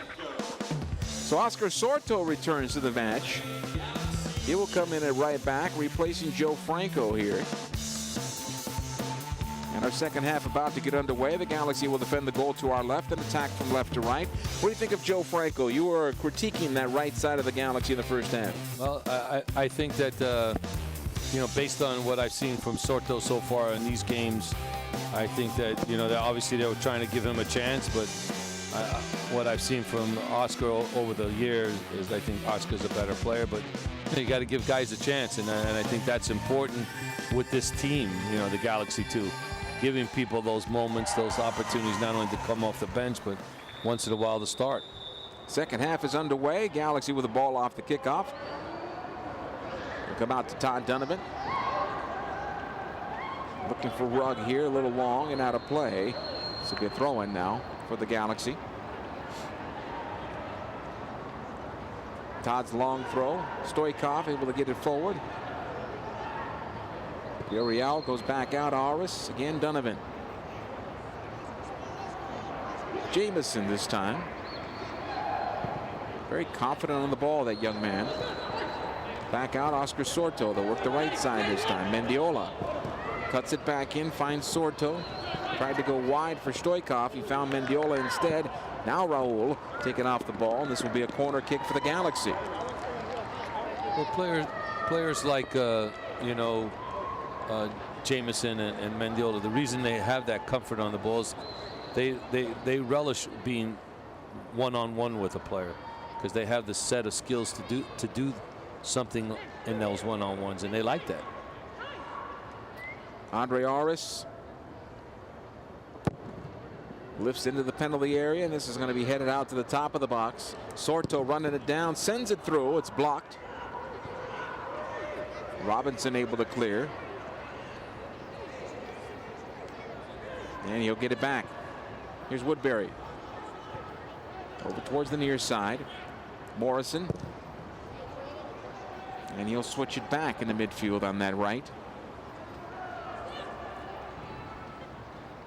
So Oscar Sorto returns to the match. He will come in at right back, replacing Joe Franco here. And our second half about to get underway. The Galaxy will defend the goal to our left and attack from left to right. What do you think of Joe Franco? You were critiquing that right side of the Galaxy in the first half. Well, I think that, you know, based on what I've seen from Sorto so far in these games, I think that, you know, obviously they were trying to give him a chance, but what I've seen from Oscar over the years is I think Oscar's a better player, but you got to give guys a chance, and I think that's important with this team, you know, the Galaxy too. giving people those moments, those opportunities, not only to come off the bench, but once in a while to start. Second half is underway. Galaxy with the ball off the kickoff. We'll come out to Todd Donovan. Looking for Rugg here, a little long and out of play. This will be a throw-in now for the Galaxy. Todd's long throw. Stoikov able to get it forward. Villarreal goes back out. Aris again. Donovan. Jamison this time. Very confident on the ball, that young man. Back out. Oscar Sorto. They'll work the right side this time. Mendiola cuts it back in. Finds Sorto. Tried to go wide for Stoikov. He found Mendiola instead. Now Raul taking off the ball, and this will be a corner kick for the Galaxy. Well, players like Jamison and Mendiola, the reason they have that comfort on the balls, they relish being one-on-one with a player because they have the set of skills to do something in those one-on-ones, and they like that. Andre Aris lifts into the penalty area, and this is going to be headed out to the top of the box. Sorto running it down, sends it through. It's blocked. Robinson able to clear. And he'll get it back. Here's Woodbury. Over towards the near side. Morrison. And he'll switch it back in the midfield on that right.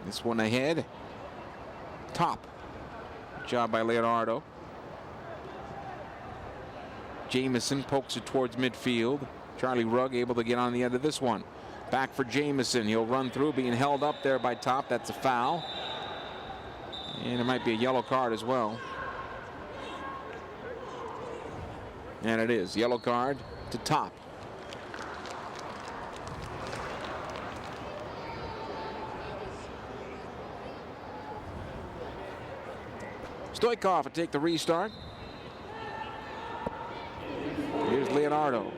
This one ahead. Top. Good job by Leonardo. Jamison pokes it towards midfield. Charlie Rugg able to get on the end of this one. Back for Jamison. He'll run through, being held up there by Top. That's a foul. And it might be a yellow card as well. And it is. Yellow card to Top. Stoikov will take the restart. Here's Leonardo.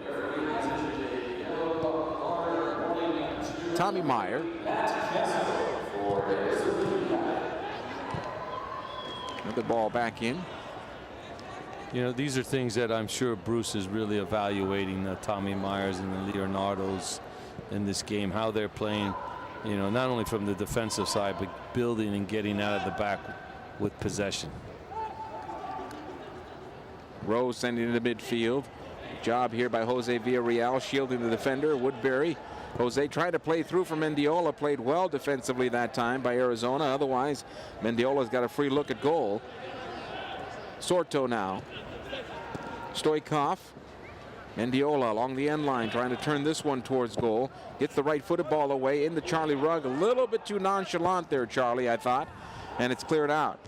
Tommy Meyer. Another ball back in. You know, these are things that I'm sure Bruce is really evaluating, Tommy Myers and the Leonardos in this game, how they're playing, you know, not only from the defensive side, but building and getting out of the back with possession. Rose sending it to midfield. Job here by Jose Villarreal, shielding the defender. Woodbury. Jose tried to play through for Mendiola. Played well defensively that time by Arizona. Otherwise, Mendiola's got a free look at goal. Sorto now. Stoikov. Mendiola along the end line, trying to turn this one towards goal. Gets the right-footed ball away into Charlie Rugg. A little bit too nonchalant there, Charlie, I thought. And it's cleared out.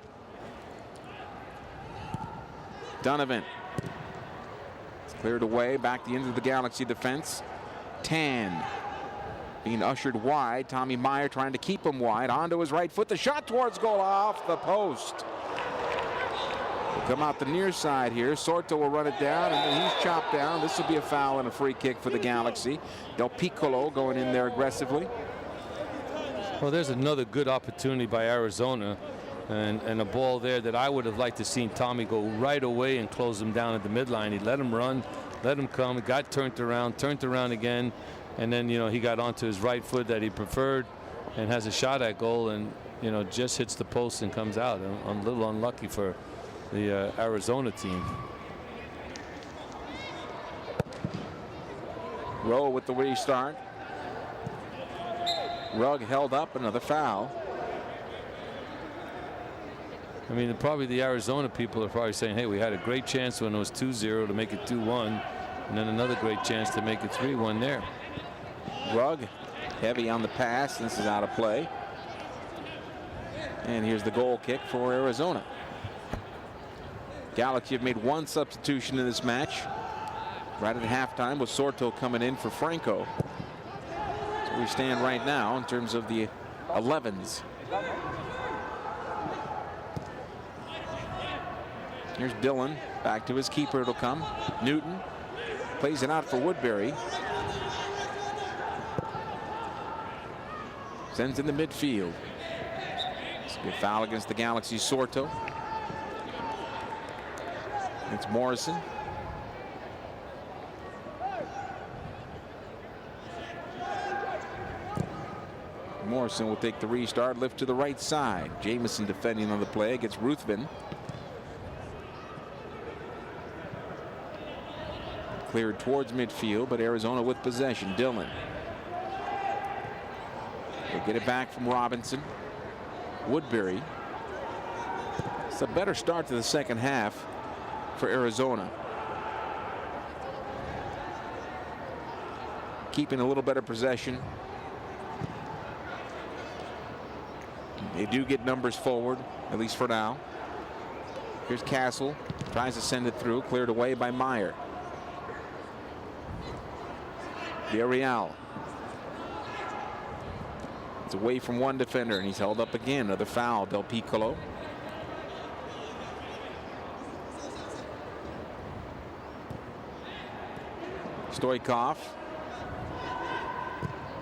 Donovan. It's cleared away. Back the end of the Galaxy defense. Tan being ushered wide. Tommy Meyer trying to keep him wide. Onto his right foot. The shot towards goal off the post. We'll come out the near side here. Sorto will run it down, and then he's chopped down. This will be a foul and a free kick for the Galaxy. Del Piccolo going in there aggressively. Well, there's another good opportunity by Arizona, and a ball there that I would have liked to seen Tommy go right away and close him down at the midline. He let him run, let him come, got turned around again, and then, you know, he got onto his right foot that he preferred and has a shot at goal, and, you know, just hits the post and comes out. A little unlucky for the Arizona team. Rowe with the restart. Rugg held up, another foul. I mean, probably the Arizona people are probably saying, hey, we had a great chance when it was 2-0 to make it 2-1, and then another great chance to make it 3-1 there. Rugg heavy on the pass. This is out of play. And here's the goal kick for Arizona. Galaxy have made one substitution in this match. Right at halftime with Sorto coming in for Franco. So we stand right now in terms of the 11s. Here's Dillon. Back to his keeper. It'll come. Newton plays it out for Woodbury. Sends in the midfield. It's a good foul against the Galaxy. Sorto. It's Morrison. Morrison will take the restart, lift to the right side. Jamison defending on the play against Ruthven. Cleared towards midfield, but Arizona with possession. Dillon. They get it back from Robinson. Woodbury. It's a better start to the second half for Arizona. Keeping a little better possession. They do get numbers forward, at least for now. Here's Castle. Tries to send it through. Cleared away by Meyer. Villarreal. It's away from one defender, and he's held up again. Another foul. Del Piccolo. Stoikov.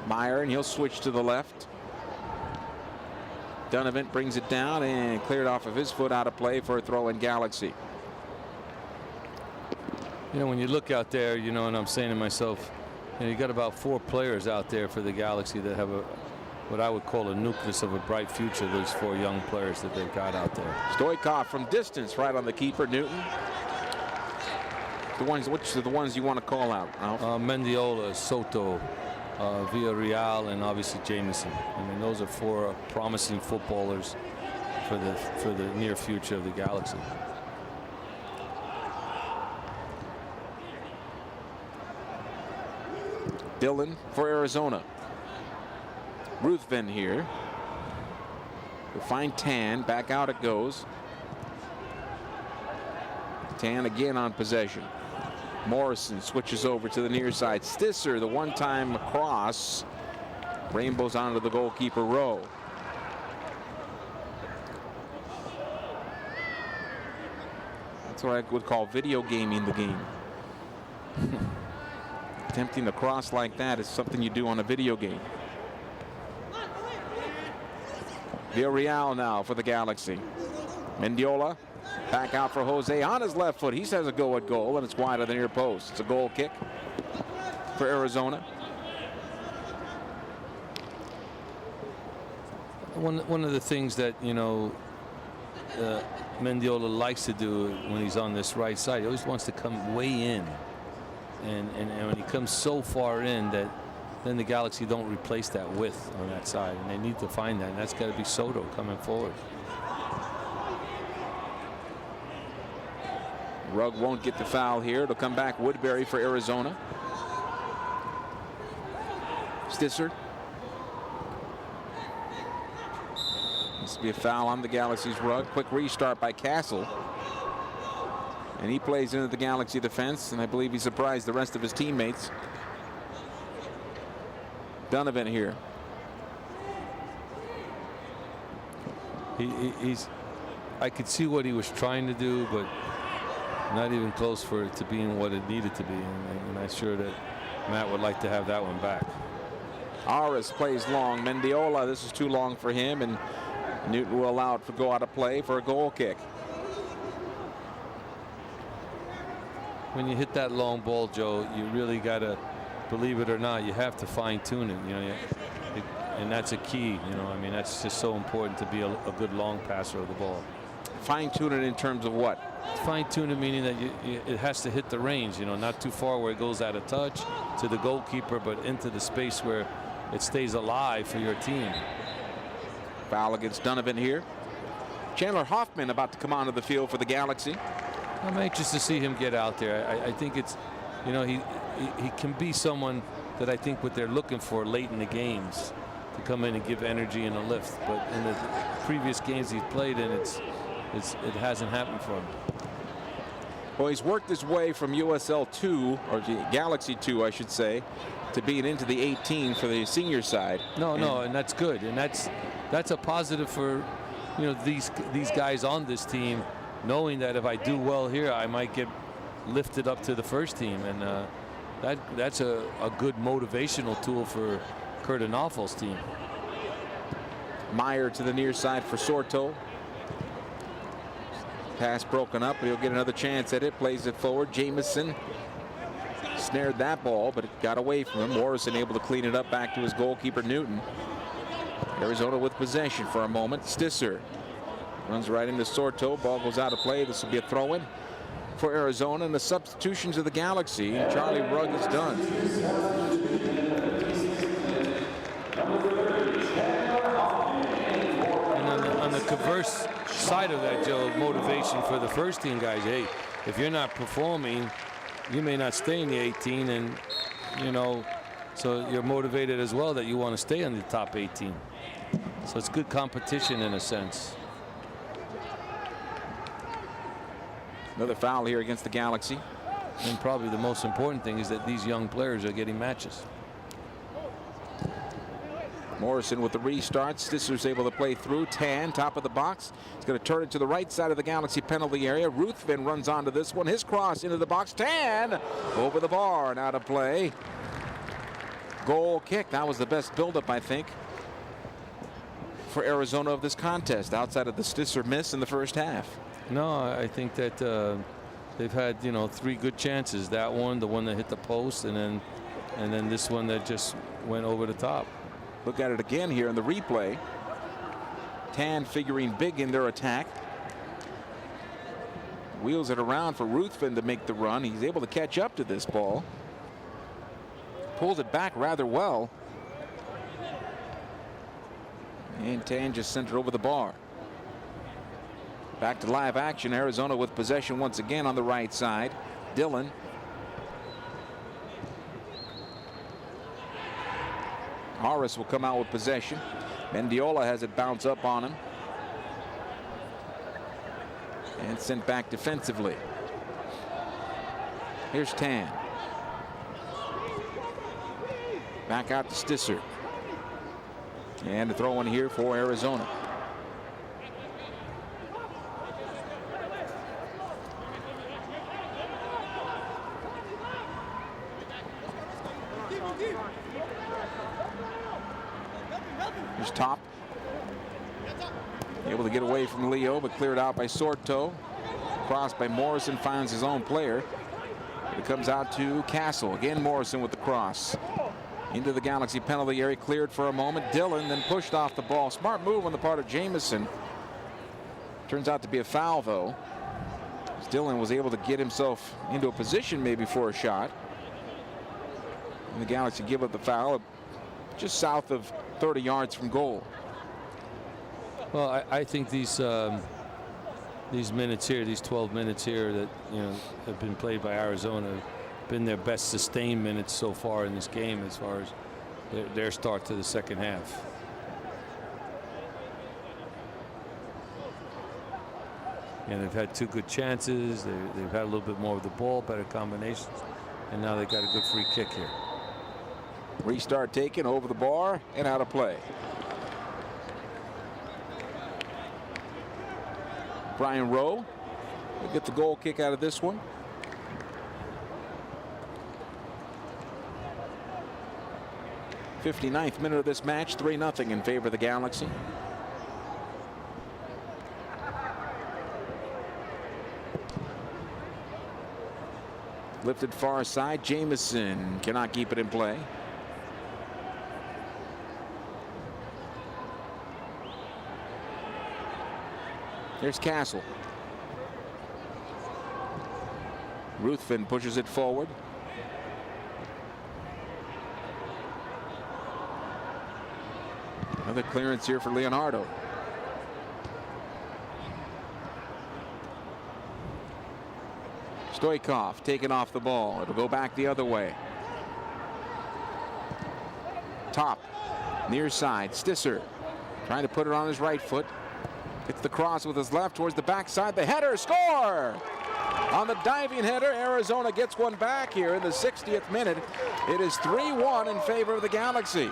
Meyer, and he'll switch to the left. Donovan brings it down and cleared off of his foot, out of play for a throw in Galaxy. You know, when you look out there, you know, and I'm saying to myself, you know, you got about 4 players out there for the Galaxy that have what I would call a nucleus of a bright future. Those 4 young players that they've got out there. Stoikov from distance, right on the keeper, Newton. Which are the ones you want to call out, Ralph? Mendiola, Soto, Villarreal, and obviously Jamison. I mean, those are 4 promising footballers for the near future of the Galaxy. Dillon for Arizona. Ruthven here. We'll find Tan. Back out it goes. Tan again on possession. Morrison switches over to the near side. Stisser, the one-time cross. Rainbows onto the goalkeeper row. That's what I would call video gaming the game. Attempting a cross like that is something you do on a video game. Villarreal now for the Galaxy. Mendiola back out for Jose on his left foot. He says a go at goal, and it's wide of the near post. It's a goal kick for Arizona. One of the things that, you know, Mendiola likes to do when he's on this right side, he always wants to come way in. And when he comes so far in, that then the Galaxy don't replace that width on that side, and they need to find that, and that's got to be Soto coming forward. Rugg won't get the foul here. It'll come back Woodbury for Arizona. Stisser. This will be a foul on the Galaxy's Rugg. Quick restart by Castle. And he plays into the Galaxy defense, and I believe he surprised the rest of his teammates. Donovan here. I could see what he was trying to do, but not even close for it to being what it needed to be. And I'm sure that Matt would like to have that one back. Aris plays long. Mendiola, this is too long for him, and Newton will allow it to go out of play for a goal kick. When you hit that long ball, Joe, you really got to, believe it or not, you have to fine tune it. You know, and that's a key. You know, I mean, that's just so important to be a good long passer of the ball. Fine tune it in terms of what? Fine tune it meaning that it has to hit the range. You know, not too far where it goes out of touch to the goalkeeper, but into the space where it stays alive for your team. Foul against Donovan here. Chandler Hoffman about to come onto the field for the Galaxy. I'm anxious to see him get out there. I think it's, you know, he can be someone that I think what they're looking for late in the games to come in and give energy and a lift. But in the previous games he's played in, it hasn't happened for him. Well, he's worked his way from USL 2, or Galaxy 2, I should say, to being into the 18 for the senior side. And that's good, and that's a positive for, you know, these guys on this team, knowing that if I do well here, I might get lifted up to the first team, and that's a good motivational tool for Kurt Anoffel's team. Meyer to the near side for Sorto. Pass broken up, but he'll get another chance at it. Plays it forward. Jamison snared that ball, but it got away from him. Morrison able to clean it up back to his goalkeeper, Newton. Arizona with possession for a moment. Stisser runs right into Sorto. Ball goes out of play. This will be a throw-in for Arizona, and the substitutions of the Galaxy. Charlie Rugg is done. And on the converse side of that, Joe, motivation for the first team guys. Hey, if you're not performing, you may not stay in the 18, and so you're motivated as well that you want to stay in the top 18. So it's good competition in a sense. Another foul here against the Galaxy. And probably the most important thing is that these young players are getting matches. Morrison with the restart. Stisser's able to play through. Tan, top of the box. He's going to turn it to the right side of the Galaxy penalty area. Ruthven runs onto this one. His cross into the box. Tan over the bar and out of play. Goal kick. That was the best buildup, I think, for Arizona of this contest, outside of the Stisser miss in the first half. No, I think that they've had 3 good chances. That one, the one that hit the post, and then this one that just went over the top. Look at it again here in the replay. Tan figuring big in their attack. Wheels it around for Ruthven to make the run. He's able to catch up to this ball. Pulls it back rather well. And Tan just sent it over the bar. Back to live action. Arizona with possession once again on the right side. Dillon. Harris will come out with possession. Mendiola has it bounce up on him. And sent back defensively. Here's Tan. Back out to Stisser. And a throw in here for Arizona. Here's Top. Able to get away from Leo, but cleared out by Sorto. Crossed by Morrison, finds his own player. It comes out to Castle. Again, Morrison with the cross. Into the Galaxy penalty area, cleared for a moment. Dillon then pushed off the ball. Smart move on the part of Jamison. Turns out to be a foul, though. Dillon was able to get himself into a position maybe for a shot. And the Galaxy give up the foul just south of 30 yards from goal. Well, I think these minutes here, these 12 minutes here that have been played by Arizona, have been their best sustained minutes so far in this game as far as their start to the second half. And they've had 2 good chances. They've had a little bit more of the ball, better combinations, and now they got a good free kick here. Restart taken over the bar and out of play. Brian Rowe will get the goal kick out of this one. '59th minute of this match, 3-0 in favor of the Galaxy. Lifted far side. Jamison cannot keep it in play. There's Castle. Ruthven pushes it forward. Another clearance here for Leonardo. Stoikov taken off the ball. It'll go back the other way. Top, near side. Stisser trying to put it on his right foot. It's the cross with his left towards the backside. The header, score! On the diving header, Arizona gets one back here in the 60th minute. It is 3-1 in favor of the Galaxy.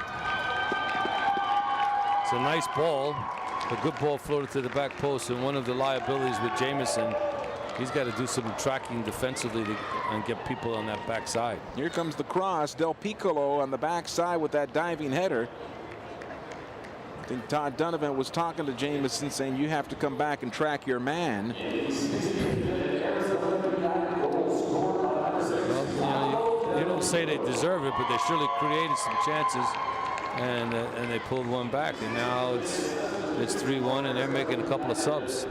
It's a nice ball. A good ball floated to the back post, and one of the liabilities with Jamison, he's got to do some tracking defensively and get people on that backside. Here comes the cross. Del Piccolo on the backside with that diving header. think Todd Donovan was talking to Jamison, saying you have to come back and track your man. Well, you don't say they deserve it, but they surely created some chances, and they pulled one back, and now it's 3-1, and they're making a couple of subs.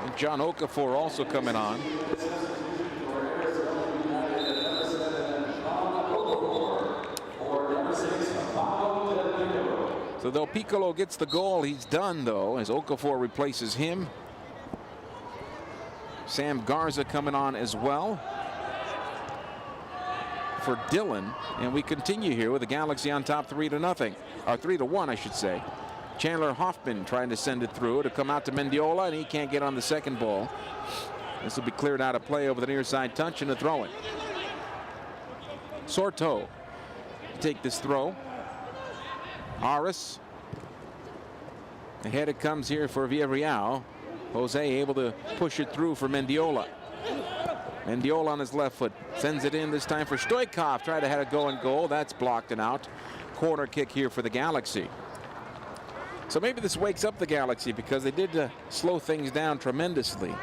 And John Okafor also coming on. So though Piccolo gets the goal, he's done though, as Okafor replaces him. Sam Garza coming on as well for Dillon, and we continue here with the Galaxy on top 3-0, or 3-1 I should say. Chandler Hoffman trying to send it through to come out to Mendiola, and he can't get on the second ball. This will be cleared out of play over the near side touch and a throw in. Sorto take this throw. Aris. Ahead it comes here for Villarreal. Jose able to push it through for Mendiola. Mendiola on his left foot sends it in this time for Stoichkov. Tried to have a go and goal. That's blocked and out. Corner kick here for the Galaxy. So maybe this wakes up the Galaxy because they did slow things down tremendously.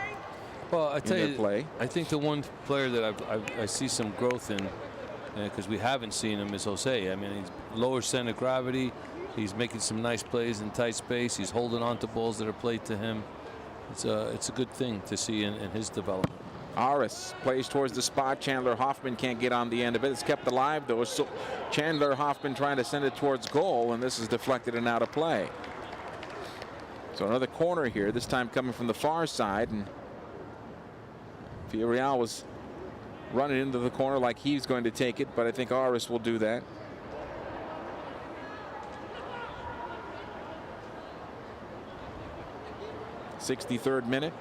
Well, I tell you, play. I think the one player that I see some growth in, because we haven't seen him, is Jose. I mean, he's lower center of gravity. He's making some nice plays in tight space. He's holding on to balls that are played to him. It's a good thing to see in his development. Aris plays towards the spot. Chandler Hoffman can't get on the end of it. It's kept alive though. So Chandler Hoffman trying to send it towards goal, and this is deflected and out of play. So another corner here, this time coming from the far side, and Villarreal was running into the corner like he's going to take it, but I think Aris will do that. '63rd minute.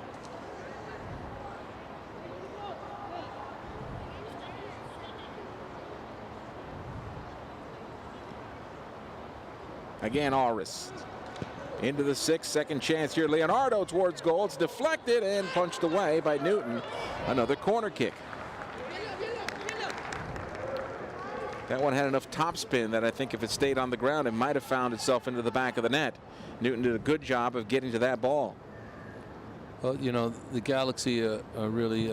Again, Aris into the 6th, second chance here. Leonardo towards goal. It's deflected and punched away by Newton. Another corner kick. That one had enough topspin that I think if it stayed on the ground, it might have found itself into the back of the net. Newton did a good job of getting to that ball. Well, you know, the Galaxy are really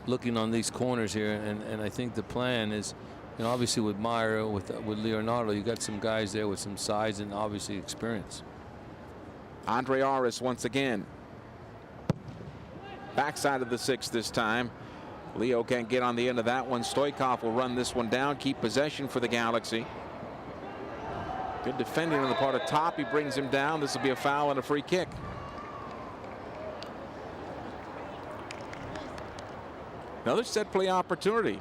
looking on these corners here, and I think the plan is, you know, obviously with Meyer, with Leonardo, you got some guys there with some size and obviously experience. Andre Aris once again. Backside of the 6th this time. Leo can't get on the end of that one. Stoichkov will run this one down, keep possession for the Galaxy. Good defending on the part of Top. He brings him down. This will be a foul and a free kick. Another set play opportunity.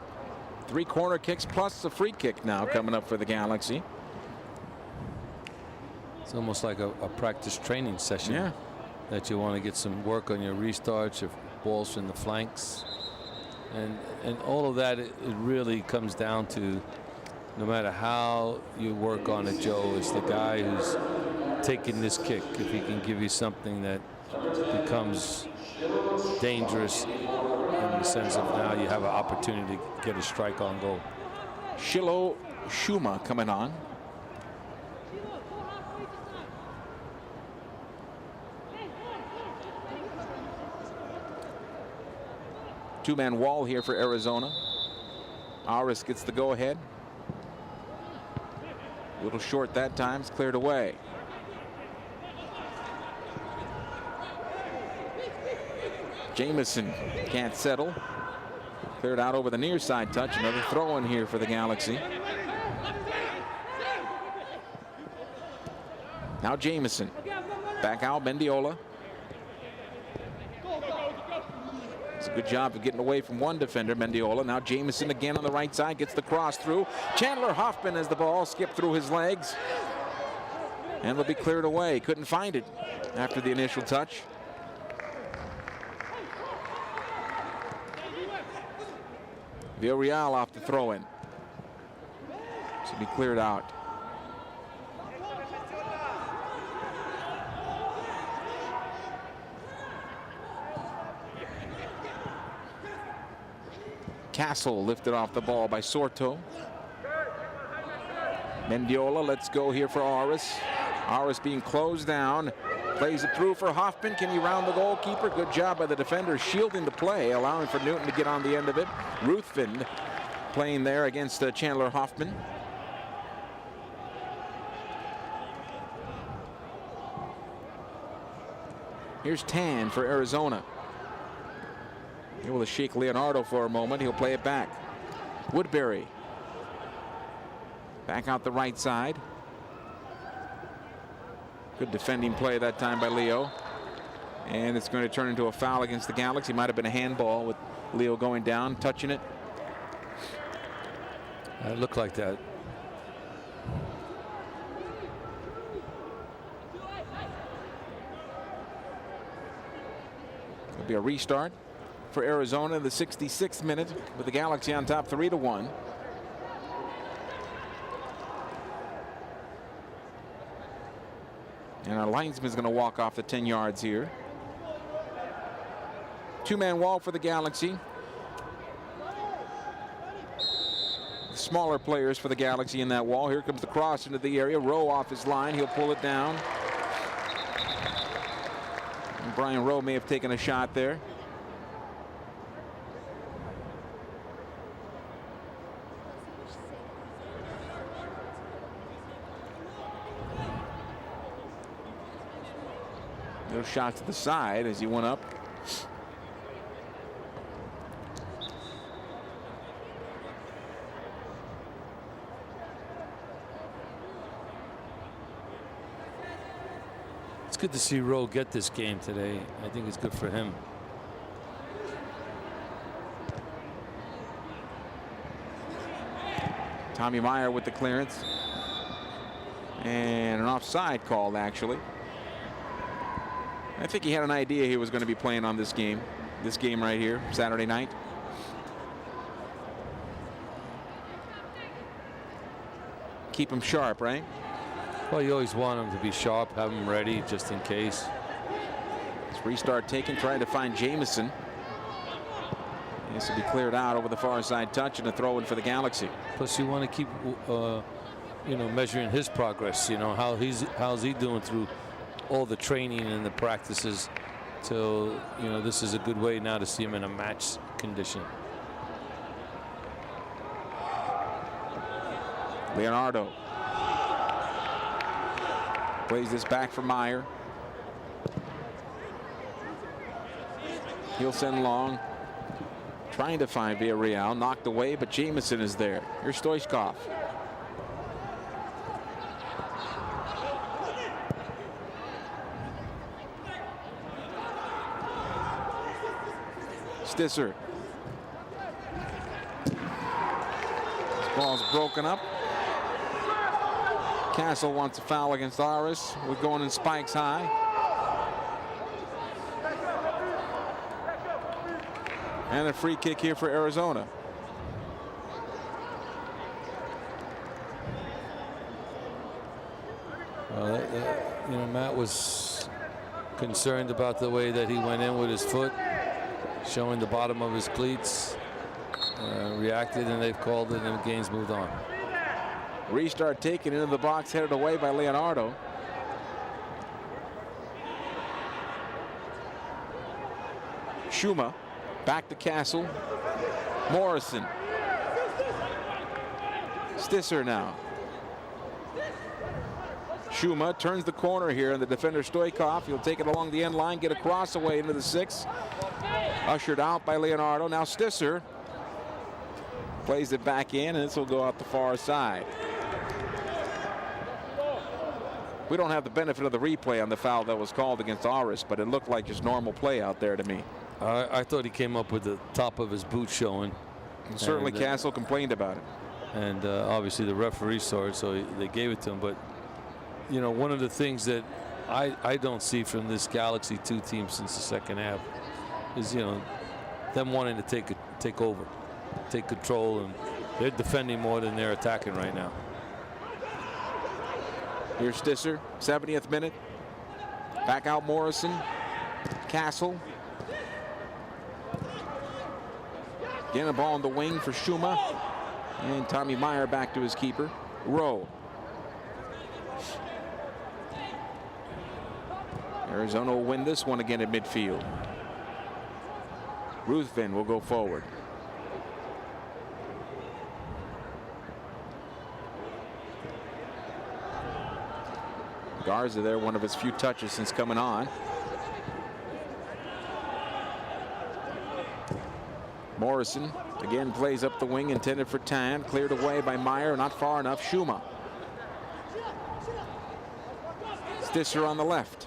3 corner kicks plus a free kick now coming up for the Galaxy. It's almost like a practice training session. Yeah. That you want to get some work on your restarts, your balls from the flanks. And all of that, it really comes down to, no matter how you work on it, Joe, it's the guy who's taking this kick. If he can give you something that becomes dangerous in the sense of now you have an opportunity to get a strike on goal. Shilo Shuma coming on. Two-man wall here for Arizona. Aris gets the go-ahead. A little short that time. It's cleared away. Jamison can't settle. Cleared out over the near side touch. Another throw in here for the Galaxy. Now Jamison. Back out Mendiola. It's a good job of getting away from one defender, Mendiola. Now Jamison again on the right side, gets the cross through. Chandler Hoffman as the ball skipped through his legs and will be cleared away. Couldn't find it after the initial touch. Villarreal off the throw-in. Should be cleared out. Castle lifted off the ball by Sorto. Mendiola lets go here for Aris. Aris being closed down. Plays it through for Hoffman. Can he round the goalkeeper? Good job by the defender shielding the play, allowing for Newton to get on the end of it. Ruthven playing there against Chandler Hoffman. Here's Tan for Arizona. Able to shake Leonardo for a moment. He'll play it back. Woodbury. Back out the right side. Good defending play that time by Leo. And it's going to turn into a foul against the Galaxy. Might have been a handball with Leo going down, touching it. It looked like that. It'll be a restart for Arizona in the 66th minute with the Galaxy on top 3-1. And our linesman is going to walk off the 10 yards here. Two-man wall for the Galaxy. Smaller players for the Galaxy in that wall. Here comes the cross into the area. Rowe off his line. He'll pull it down. And Brian Rowe may have taken a shot there. Little shot to the side as he went up. It's good to see Rowe get this game today. I think it's good for him. Tommy Meyer with the clearance. And an offside called, actually. I think he had an idea he was going to be playing on this game right here, Saturday night. Keep him sharp, right? Well, you always want him to be sharp, have him ready just in case. This restart taken, trying to find Jamison. This will be cleared out over the far side touch and a throw in for the Galaxy. Plus, you want to keep, measuring his progress. You know, how's he doing through all the training and the practices. So, this is a good way now to see him in a match condition. Leonardo plays this back for Meyer. He'll send long. Trying to find Villarreal. Knocked away, but Jamison is there. Here's Stoichkov. Stisser. This ball's broken up. Castle wants a foul against Aris. We're going in spikes high. And a free kick here for Arizona. Matt was concerned about the way that he went in with his foot, showing the bottom of his cleats. Reacted, and they've called it, and the game's moved on. Restart taken into the box, headed away by Leonardo. Schuma back to Castle. Morrison. Stisser now. Schuma turns the corner here, and the defender Stoichkov. He'll take it along the end line, get a cross away into the 6. Ushered out by Leonardo. Now Stisser plays it back in, and this will go out the far side. We don't have the benefit of the replay on the foul that was called against Aris, but it looked like just normal play out there to me. I thought he came up with the top of his boot showing. And certainly Castle complained about it. And obviously the referee saw it, so they gave it to him. But, one of the things that I don't see from this Galaxy 2 team since the second half is, them wanting to take over, take control, and they're defending more than they're attacking right now. Here's Stisser, 70th minute. Back out Morrison. Castle. Again, a ball on the wing for Shuma. And Tommy Meyer back to his keeper, Rowe. Arizona will win this one again at midfield. Ruthven will go forward. Garza there, one of his few touches since coming on. Morrison again plays up the wing, intended for Tan, cleared away by Meyer, not far enough. Shuma. Stisser on the left.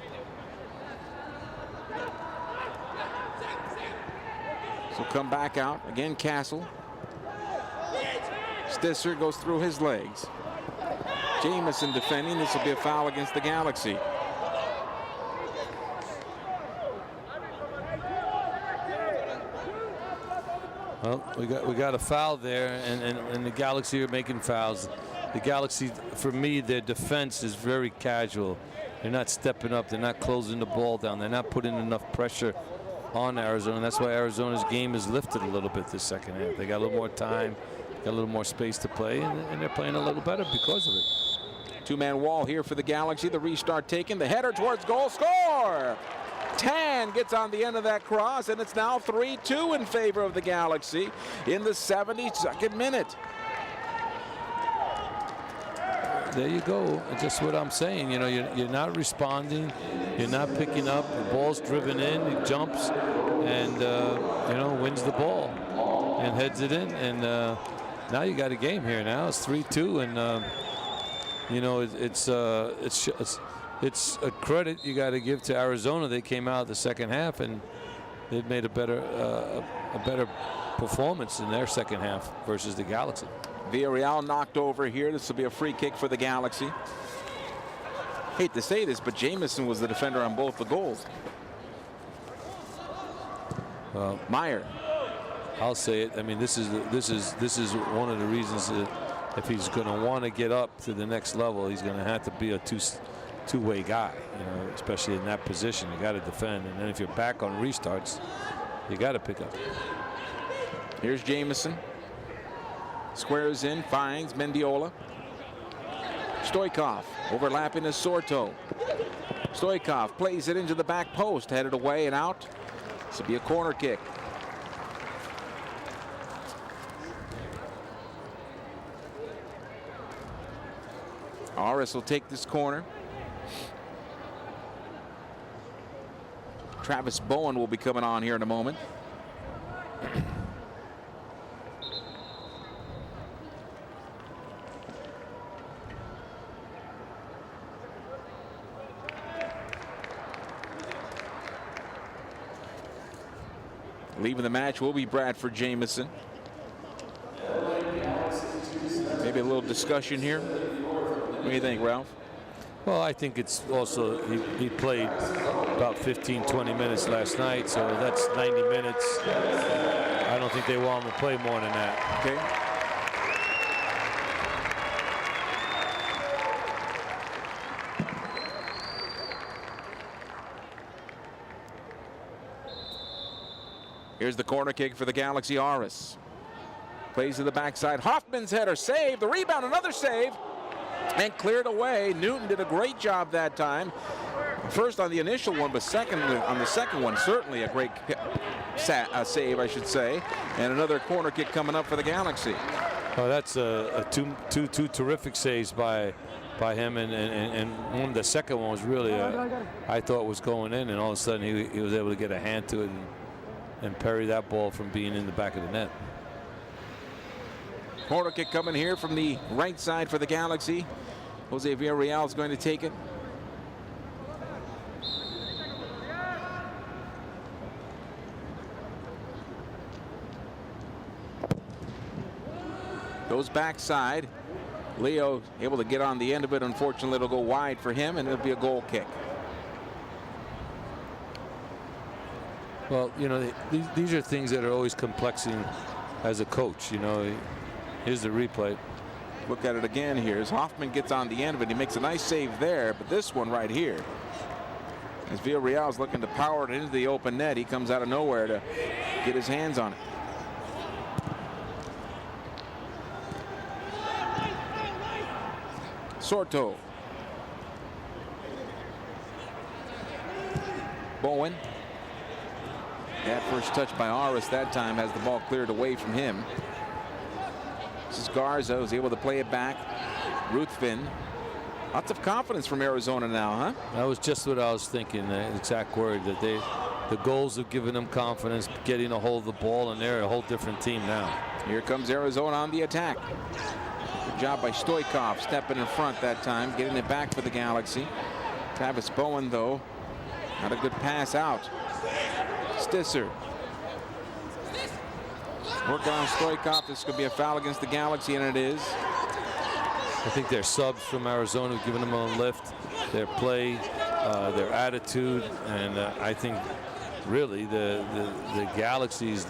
So come back out again. Castle. Stisser goes through his legs. Jamison defending. This will be a foul against the Galaxy. Well, we got a foul there, and the Galaxy are making fouls. The Galaxy, for me, their defense is very casual. They're not stepping up. They're not closing the ball down. They're not putting enough pressure on Arizona. And that's why Arizona's game is lifted a little bit this second half. They got a little more time, got a little more space to play, and they're playing a little better because of it. Two-man wall here for the Galaxy. The restart taken. The header towards goal. Score! Tan gets on the end of that cross, and it's now 3-2 in favor of the Galaxy in the 72nd minute. There you go. Just what I'm saying. You know, you're not responding. You're not picking up. The ball's driven in. He jumps and, you know, wins the ball and heads it in. And now you got a game here. Now it's 3-2, and you know, it's a credit you got to give to Arizona. They came out the second half and they've made a better performance in their second half versus the Galaxy. Villarreal knocked over here. This will be a free kick for the Galaxy. Hate to say this, but Jamison was the defender on both the goals. Meyer. I'll say it. I mean, this is one of the reasons that if he's going to want to get up to the next level, he's going to have to be a two-way guy, you know, especially in that position. You got to defend, and then if you're back on restarts, you got to pick up. Here's Jamison. Squares in, finds Mendiola. Stoikov overlapping as Sorto. Stoikov plays it into the back post, headed away and out. This will be a corner kick. Aris will take this corner. Travis Bowen will be coming on here in a moment. Leaving the match will be Bradford Jamison. Maybe a little discussion here. What do you think, Ralph? Well, I think it's also he played about 15-20 minutes last night, so that's 90 minutes. I don't think they want him to play more than that. Okay. Here's the corner kick for the Galaxy. Aris plays to the backside. Hoffman's header saved. The rebound, another save, and cleared away. Newton did a great job that time. First on the initial one, but secondly on the second one, certainly a great save, I should say. And another corner kick coming up for the Galaxy. Oh, that's two terrific saves by him, and one, the second one was really I thought was going in, and all of a sudden he was able to get a hand to it and parry that ball from being in the back of the net. Corner kick coming here from the right side for the Galaxy. Jose Villarreal is going to take it. Goes backside. Leo able to get on the end of it. Unfortunately, it'll go wide for him, and it'll be a goal kick. Well, you know, these are things that are always complexing as a coach. You know, here's the replay. Look at it again here as Hoffman gets on the end of it. He makes a nice save there, but this one right here, as Villarreal's looking to power it into the open net, he comes out of nowhere to get his hands on it. Sorto. Bowen. That first touch by Aris that time has the ball cleared away from him. This is Garza, who's able to play it back. Ruthven. Lots of confidence from Arizona now, huh? That was just what I was thinking, the exact word, that the goals have given them confidence, getting a hold of the ball, and they're a whole different team now. Here comes Arizona on the attack. Good job by Stoikov, stepping in front that time, getting it back for the Galaxy. Travis Bowen, though, not a good pass out. Stisser. Working on Stoikov. This could be a foul against the Galaxy, and it is. I think their subs from Arizona have given them a lift, their play, their attitude, and I think really the Galaxy's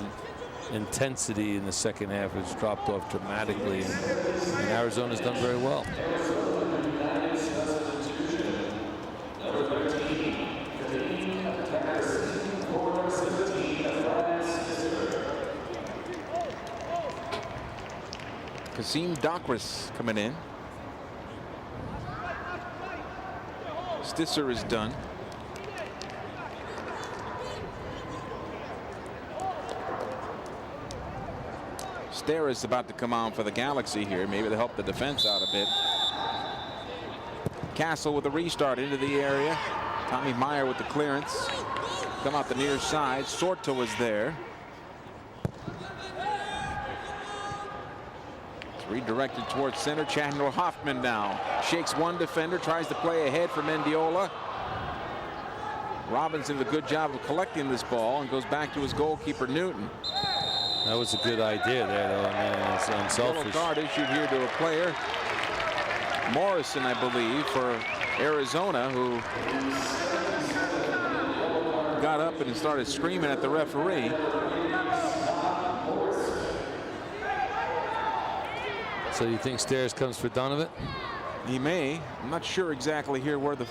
intensity in the second half has dropped off dramatically, and Arizona's done very well. Kasim Dakris coming in. Stisser is done. Stare is about to come on for the Galaxy here. Maybe to help the defense out a bit. Castle with a restart into the area. Tommy Meyer with the clearance. Come out the near side. Sorto is there. Redirected towards center. Chandler Hoffman now shakes one defender, tries to play ahead for Mendiola. Robinson did a good job of collecting this ball and goes back to his goalkeeper Newton. That was a good idea there, though. I mean, it's unselfish. Yellow card issued here to a player, Morrison, I believe, for Arizona, who got up and started screaming at the referee. So you think Stairs comes for Donovan? He may. I'm not sure exactly here where the.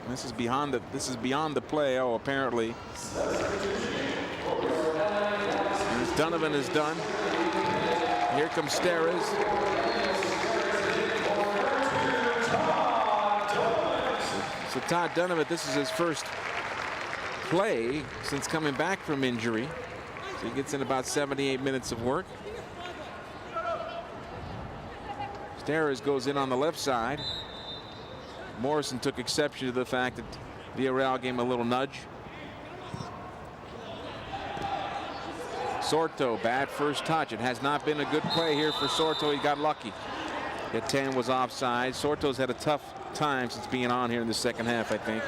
This is beyond the play. Oh, apparently. And Donovan is done. Here comes Stairs. So Todd Donovan, this is his first play since coming back from injury. So he gets in about 78 minutes of work. Stairs goes in on the left side. Morrison took exception to the fact that Villarreal gave him a little nudge. Sorto, bad first touch. It has not been a good play here for Sorto. He got lucky. That 10 was offside. Sorto's had a tough time since being on here in the second half, I think.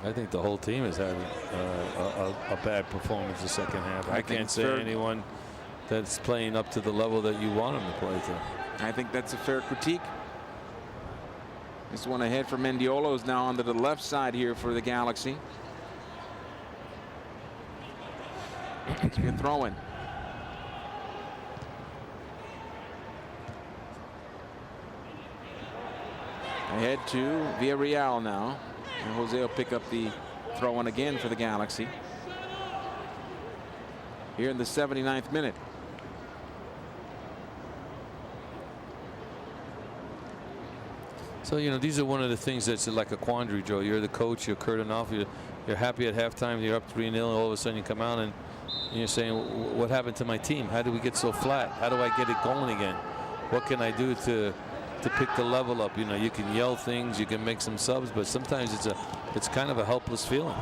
I think the whole team has had a bad performance the second half. I can't say anyone that's playing up to the level that you want them to play to. I think that's a fair critique. This one ahead for Mendiola, is now onto the left side here for the Galaxy. It's a throw in. Ahead to Villarreal now. And Jose will pick up the throw in again for the Galaxy. Here in the 79th minute. So, you know, these are one of the things that's like a quandary, Joe. You're the coach, you're Kurt Enoff, you're happy at halftime, you're up 3-0, all of a sudden you come out and you're saying, what happened to my team? How did we get so flat? How do I get it going again? What can I do to pick the level up? You know, you can yell things, you can make some subs, but sometimes it's kind of a helpless feeling.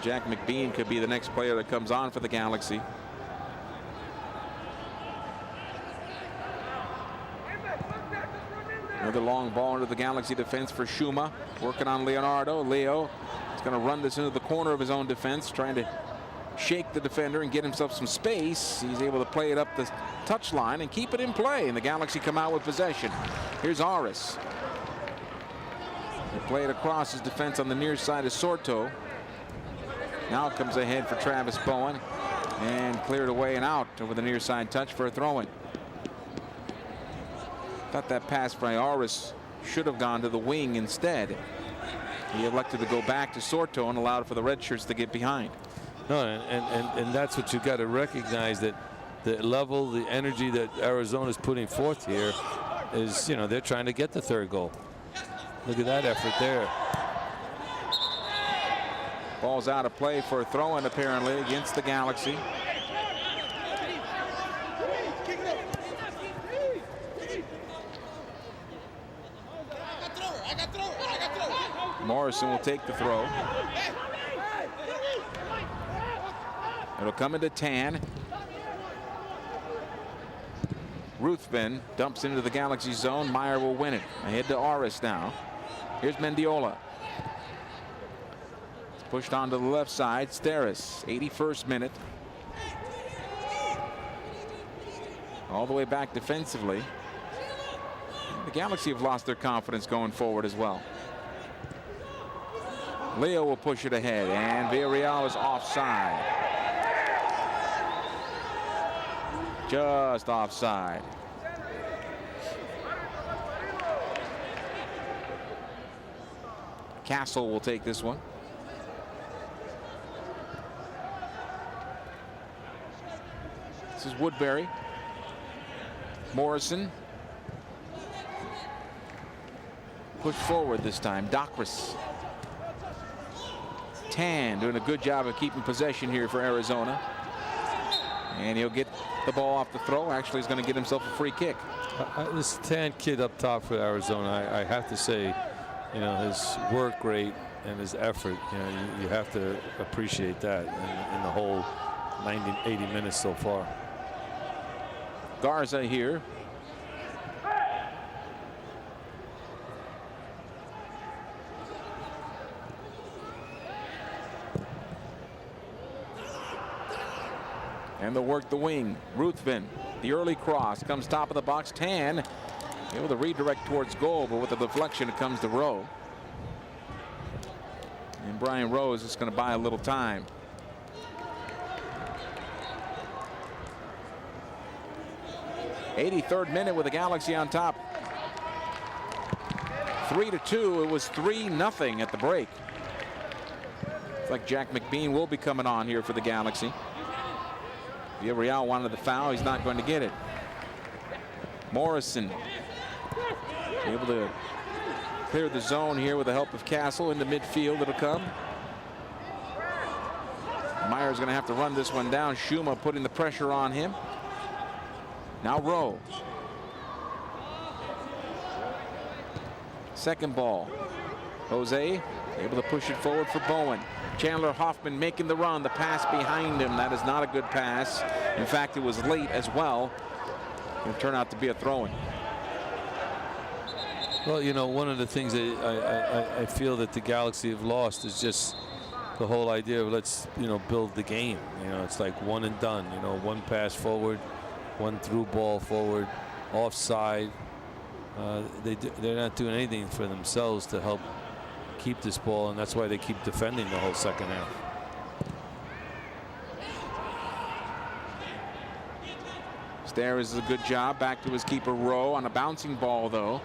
Jack McBean could be the next player that comes on for the Galaxy. Another long ball into the Galaxy defense for Schuma. Working on Leonardo. Leo is going to run this into the corner of his own defense, trying to shake the defender and get himself some space. He's able to play it up the touchline and keep it in play, and the Galaxy come out with possession. Here's Aris. They play it across his defense on the near side of Sorto. Now comes ahead for Travis Bowen and cleared away and out over the near side touch for a throw-in. Thought that pass by Aris should have gone to the wing instead. He elected to go back to Sorto and allowed for the red shirts to get behind. No, and that's what you got to recognize, that the level, the energy that Arizona is putting forth here is, you know, they're trying to get the third goal. Look at that effort there. Ball's out of play for a throw-in apparently against the Galaxy. Morrison will take the throw. It'll come into Tan. Ruthven dumps into the Galaxy zone. Meyer will win it. Ahead to Aris now. Here's Mendiola. It's pushed onto the left side. Steres, 81st minute. All the way back defensively. The Galaxy have lost their confidence going forward as well. Leo will push it ahead, and Villarreal is offside. Just offside. Castle will take this one. This is Woodbury. Morrison. Push forward this time. Docris. Tan doing a good job of keeping possession here for Arizona. And he'll get the ball off the throw. Actually, he's going to get himself a free kick. This Tan kid up top for Arizona, I have to say, you know, his work rate and his effort, you know, you have to appreciate that in the whole 80 minutes so far. Garza here. And they'll work the wing. Ruthven, the early cross, comes top of the box. Tan able to redirect towards goal, but with the deflection it comes to Rowe. And Brian Rowe is just going to buy a little time. '83rd minute with the Galaxy on top. 3-2. It was 3-0 at the break. It's like Jack McBean will be coming on here for the Galaxy. Villarreal wanted the foul. He's not going to get it. Morrison able to clear the zone here with the help of Castle. In the midfield it'll come. Meyer's going to have to run this one down. Schuma putting the pressure on him. Now Rowe. Second ball. Jose able to push it forward for Bowen. Chandler Hoffman making the run. The pass behind him. That is not a good pass. In fact, it was late as well. It'll turn out to be a throw-in. Well, you know, one of the things that I feel that the Galaxy have lost is just the whole idea of let's, you know, build the game. You know, it's like one and done. You know, one pass forward, one through ball forward, offside. They're not doing anything for themselves to help keep this ball, and that's why they keep defending the whole second half. Steres is a good job. Back to his keeper Rowe on a bouncing ball though.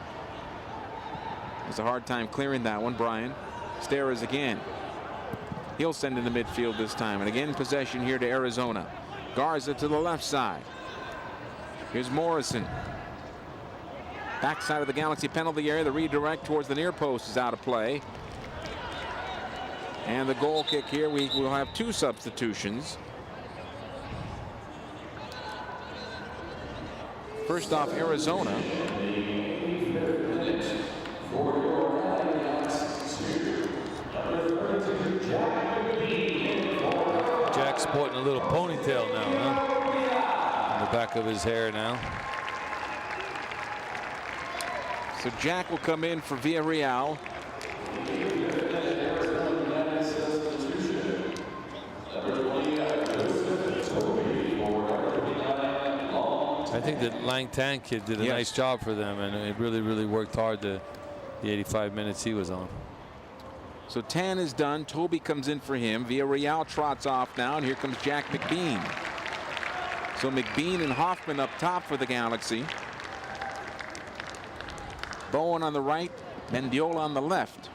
It's a hard time clearing that one. Brian Steres again. He'll send in the midfield this time, and again possession here to Arizona. Garza to the left side. Here's Morrison. Backside of the Galaxy penalty area. The redirect towards the near post is out of play. And the goal kick here, we will have two substitutions. First off, Arizona. Jack's sporting a little ponytail now, huh? On the back of his hair now. So Jack will come in for Villarreal. I think that Lang Tan kid did a nice job for them, and it really worked hard the 85 minutes he was on. So Tan is done. Toby comes in for him. Villarreal trots off now, and here comes Jack McBean. So McBean and Hoffman up top for the Galaxy. Bowen on the right, Mendiola on the left.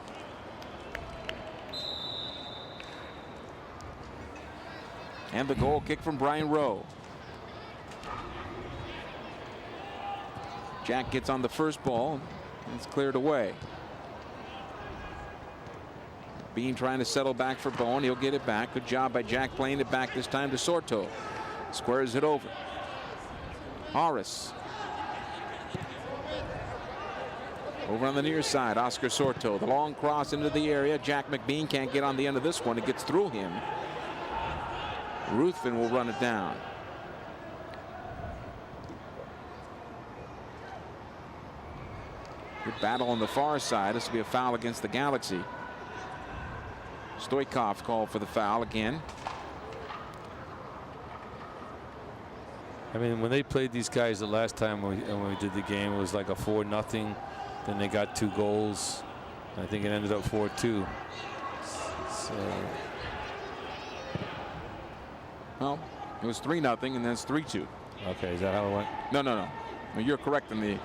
And the goal kick from Brian Rowe. Jack gets on the first ball. And it's cleared away. Bean trying to settle back for Bowen. He'll get it back. Good job by Jack playing it back this time to Soto. Squares it over. Horace. Over on the near side, Oscar Soto. The long cross into the area. Jack McBean can't get on the end of this one. It gets through him. Ruthven will run it down. Good battle on the far side. This will be a foul against the Galaxy. Stoikov called for the foul again. I mean, when they played these guys the last time when we did the game, it was like a 4-0. Then they got 2 goals. I think it ended up 4-2. So. Well, it was 3-0 and then it's 3-2. Okay, is that how it went? No. You're correct in the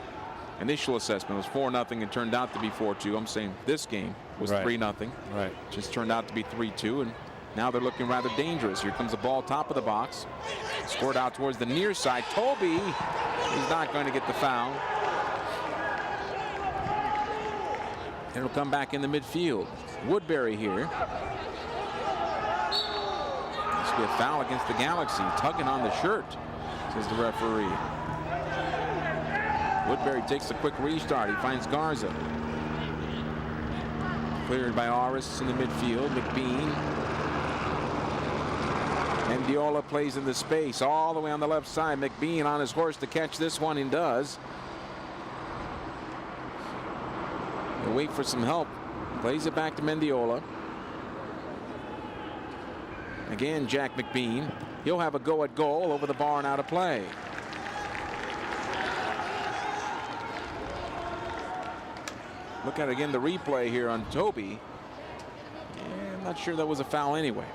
initial assessment. It was 4-0 and turned out to be 4-2. I'm saying this game was 3-0. Right. Just turned out to be 3-2, and now they're looking rather dangerous. Here comes the ball top of the box. Scored out towards the near side. Toby is not going to get the foul. It'll come back in the midfield. Woodbury here. This will be a foul against the Galaxy. Tugging on the shirt, says the referee. Woodbury takes a quick restart. He finds Garza. Cleared by Aris in the midfield. McBean. Mendiola plays in the space all the way on the left side. McBean on his horse to catch this one, and does. He'll wait for some help. Plays it back to Mendiola. Again, Jack McBean. He'll have a go at goal over the bar and out of play. Look at again the replay here on Toby. Yeah, I'm not sure that was a foul anyway.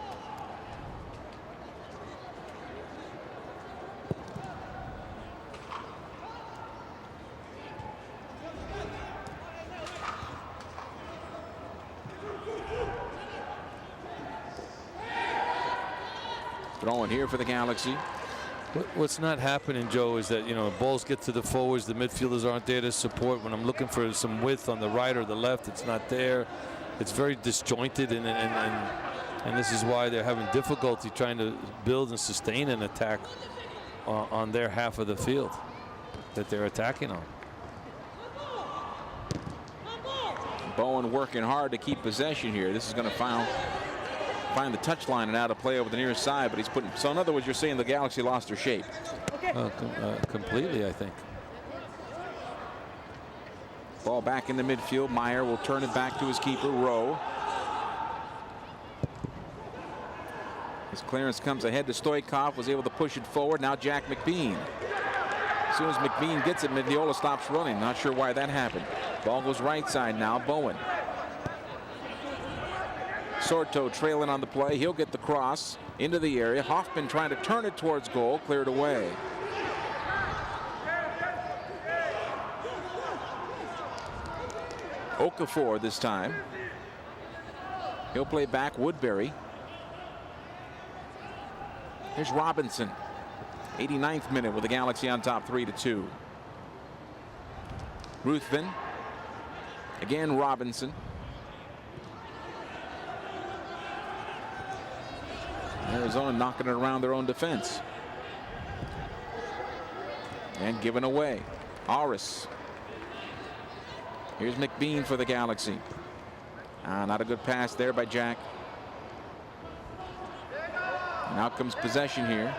Throwing here for the Galaxy. What's not happening, Joe, is that, you know, balls get to the forwards, the midfielders aren't there to support. When I'm looking for some width on the right or the left, it's not there. It's very disjointed, and this is why they're having difficulty trying to build and sustain an attack on their half of the field that they're attacking on. Bowen working hard to keep possession here. This is going to find the touchline and out of play over the near side, but he's putting. So in other words, you're saying the Galaxy lost their shape. Completely, I think. Ball back in the midfield. Meyer will turn it back to his keeper, Rowe. His clearance comes ahead to Stoikov, was able to push it forward. Now Jack McBean. As soon as McBean gets it, Mendiola stops running. Not sure why that happened. Ball goes right side now. Bowen. Soto trailing on the play. He'll get the cross into the area. Hoffman trying to turn it towards goal. Cleared away. Okafor this time. He'll play back. Woodbury. Here's Robinson. 89th minute with the Galaxy on top 3-2. Ruthven. Again Robinson. Arizona knocking it around their own defense. And given away. Aris. Here's McBean for the Galaxy. Not a good pass there by Jack. And out comes possession here.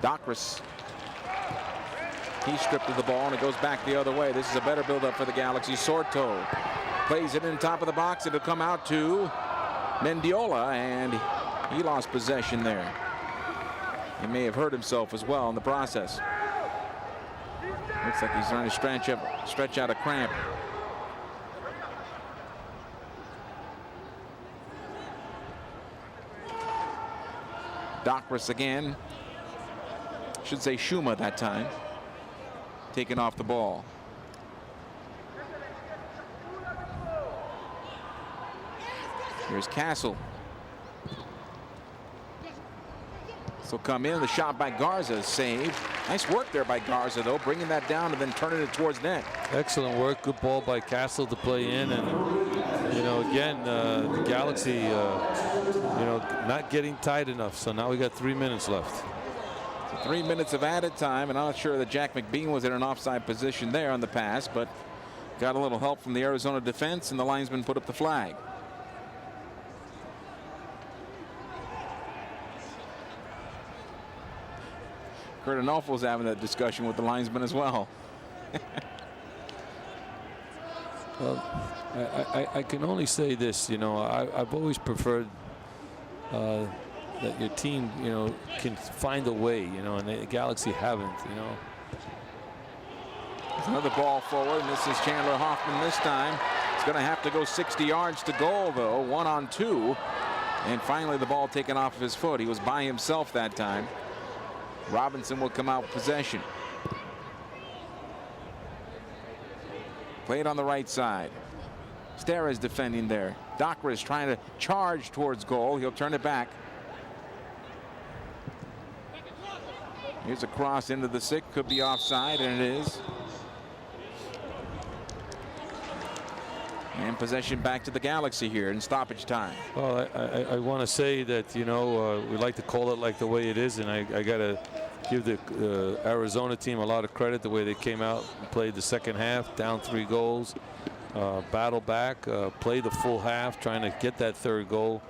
Docris. He's stripped of the ball and it goes back the other way. This is a better buildup for the Galaxy. Soto plays it in top of the box. It'll come out to Mendiola, and he lost possession there. He may have hurt himself as well in the process. Looks like he's trying to stretch out a cramp. Docris again. Should say Shuma that time. Taken off the ball. Here's Castle. So come in. The shot by Garza is saved. Nice work there by Garza, though, bringing that down and then turning it towards net. Excellent work. Good ball by Castle to play in. And, you know, again, the Galaxy, you know, not getting tight enough. So now we got 3 minutes left. 3 minutes of added time, and I'm not sure that Jack McBean was in an offside position there on the pass, but got a little help from the Arizona defense, and the linesman put up the flag. Kurt Anolfo was having that discussion with the linesman as well. Well, I can only say this, you know, I've always preferred that your team, you know, can find a way, you know, and the Galaxy haven't, you know. Another ball forward, and this is Chandler Hoffman this time. He's going to have to go 60 yards to goal, though, 1-on-2. And finally the ball taken off of his foot. He was by himself that time. Robinson will come out with possession. Played on the right side. Steres defending there. Docker is trying to charge towards goal. He'll turn it back. Here's a cross into the 6. Could be offside, and it is. And possession back to the Galaxy here in stoppage time. Well, I want to say that, you know, we like to call it like the way it is, and I got to give the Arizona team a lot of credit the way they came out and played the second half, down 3 goals, battle back, play the full half, trying to get that 3rd goal,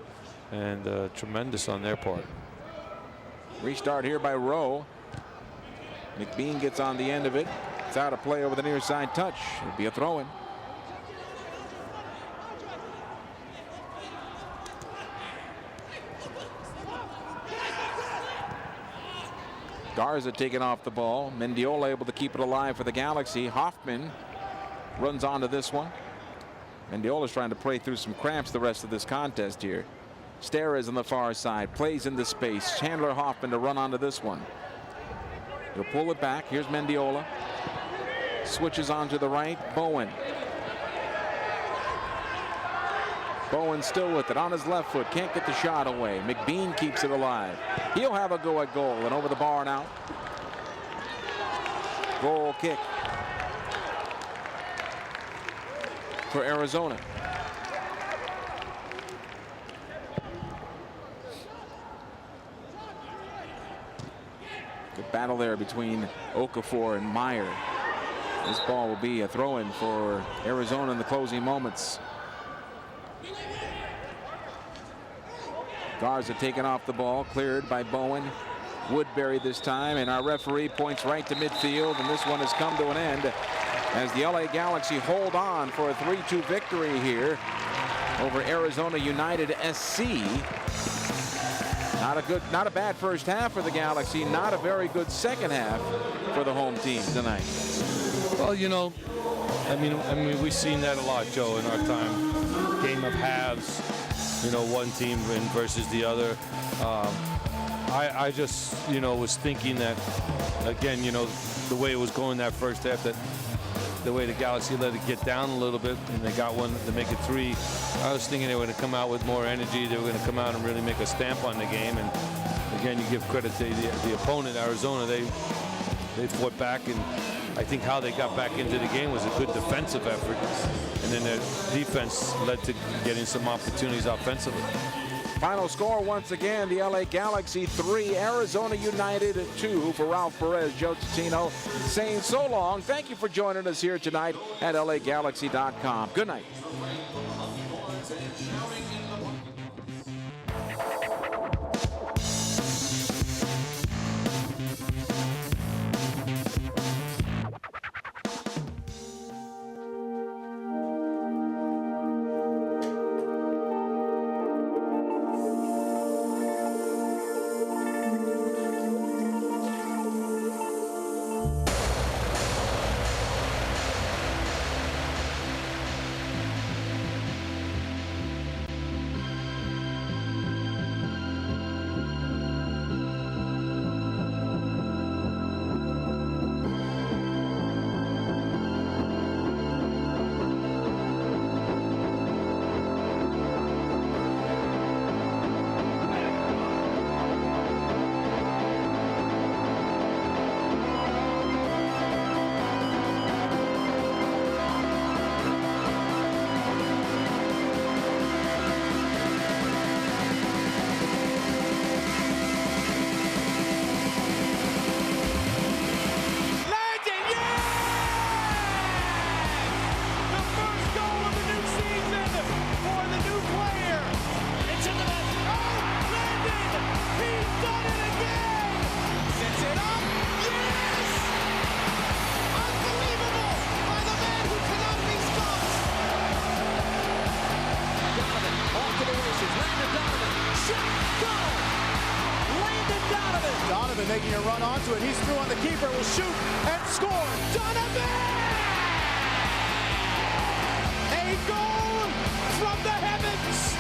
and tremendous on their part. Restart here by Rowe. McBean gets on the end of it. It's out of play over the near side touch. It'll be a throw-in. Garza taking off the ball. Mendiola able to keep it alive for the Galaxy. Hoffman runs onto this one. Mendiola's trying to play through some cramps the rest of this contest here. Steres on the far side, plays into space. Chandler Hoffman to run onto this one. He'll pull it back. Here's Mendiola. Switches on to the right. Bowen. Bowen still with it on his left foot. Can't get the shot away. McBean keeps it alive. He'll have a go at goal, and over the bar and out. Goal kick for Arizona. Good battle there between Okafor and Meyer. This ball will be a throw-in for Arizona in the closing moments. Garza taking off the ball, cleared by Bowen. Woodbury this time, and our referee points right to midfield, and this one has come to an end as the LA Galaxy hold on for a 3-2 victory here over Arizona United SC. Not a bad first half for the Galaxy, not a very good second half for the home team tonight. Well, you know, I mean, we've seen that a lot, Joe, in our time. Game of halves. You know, one team win versus the other. I just, you know, was thinking that, again, you know, the way it was going that first half, that the way the Galaxy let it get down a little bit, and they got one to make it 3. I was thinking they were going to come out with more energy. They were going to come out and really make a stamp on the game. And again, you give credit to the opponent, Arizona. They fought back, and I think how they got back into the game was a good defensive effort. And then their defense led to getting some opportunities offensively. Final score once again, the LA Galaxy 3, Arizona United 2. For Ralph Perez, Joe Tutino saying so long. Thank you for joining us here tonight at LAGalaxy.com. Good night. making a run onto it. He's through on the keeper, will shoot and score. Donovan! A goal from the heavens!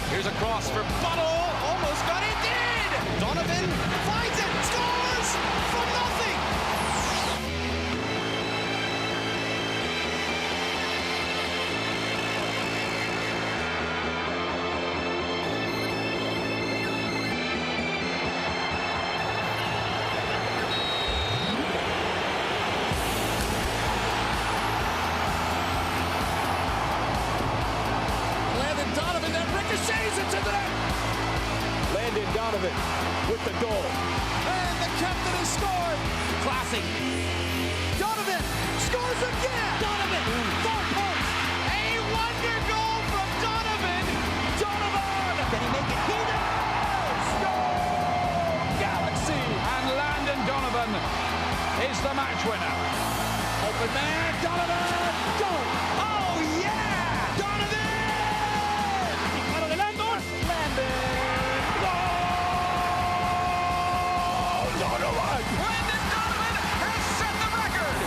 Here's a cross for Buttle. Almost got it, did! Donovan finds it, scores from nothing! Donovan then ricochets into the net. Landon Donovan with the goal. And the captain has scored. Classic. Donovan scores again. Donovan, far post. A wonder goal from Donovan. Donovan. Can he make it? He does. Goal! Galaxy. And Landon Donovan is the match winner. Open man. Donovan. Goal. Oh yeah. Donovan. Landon. Donovan! Landon Donovan has set the record!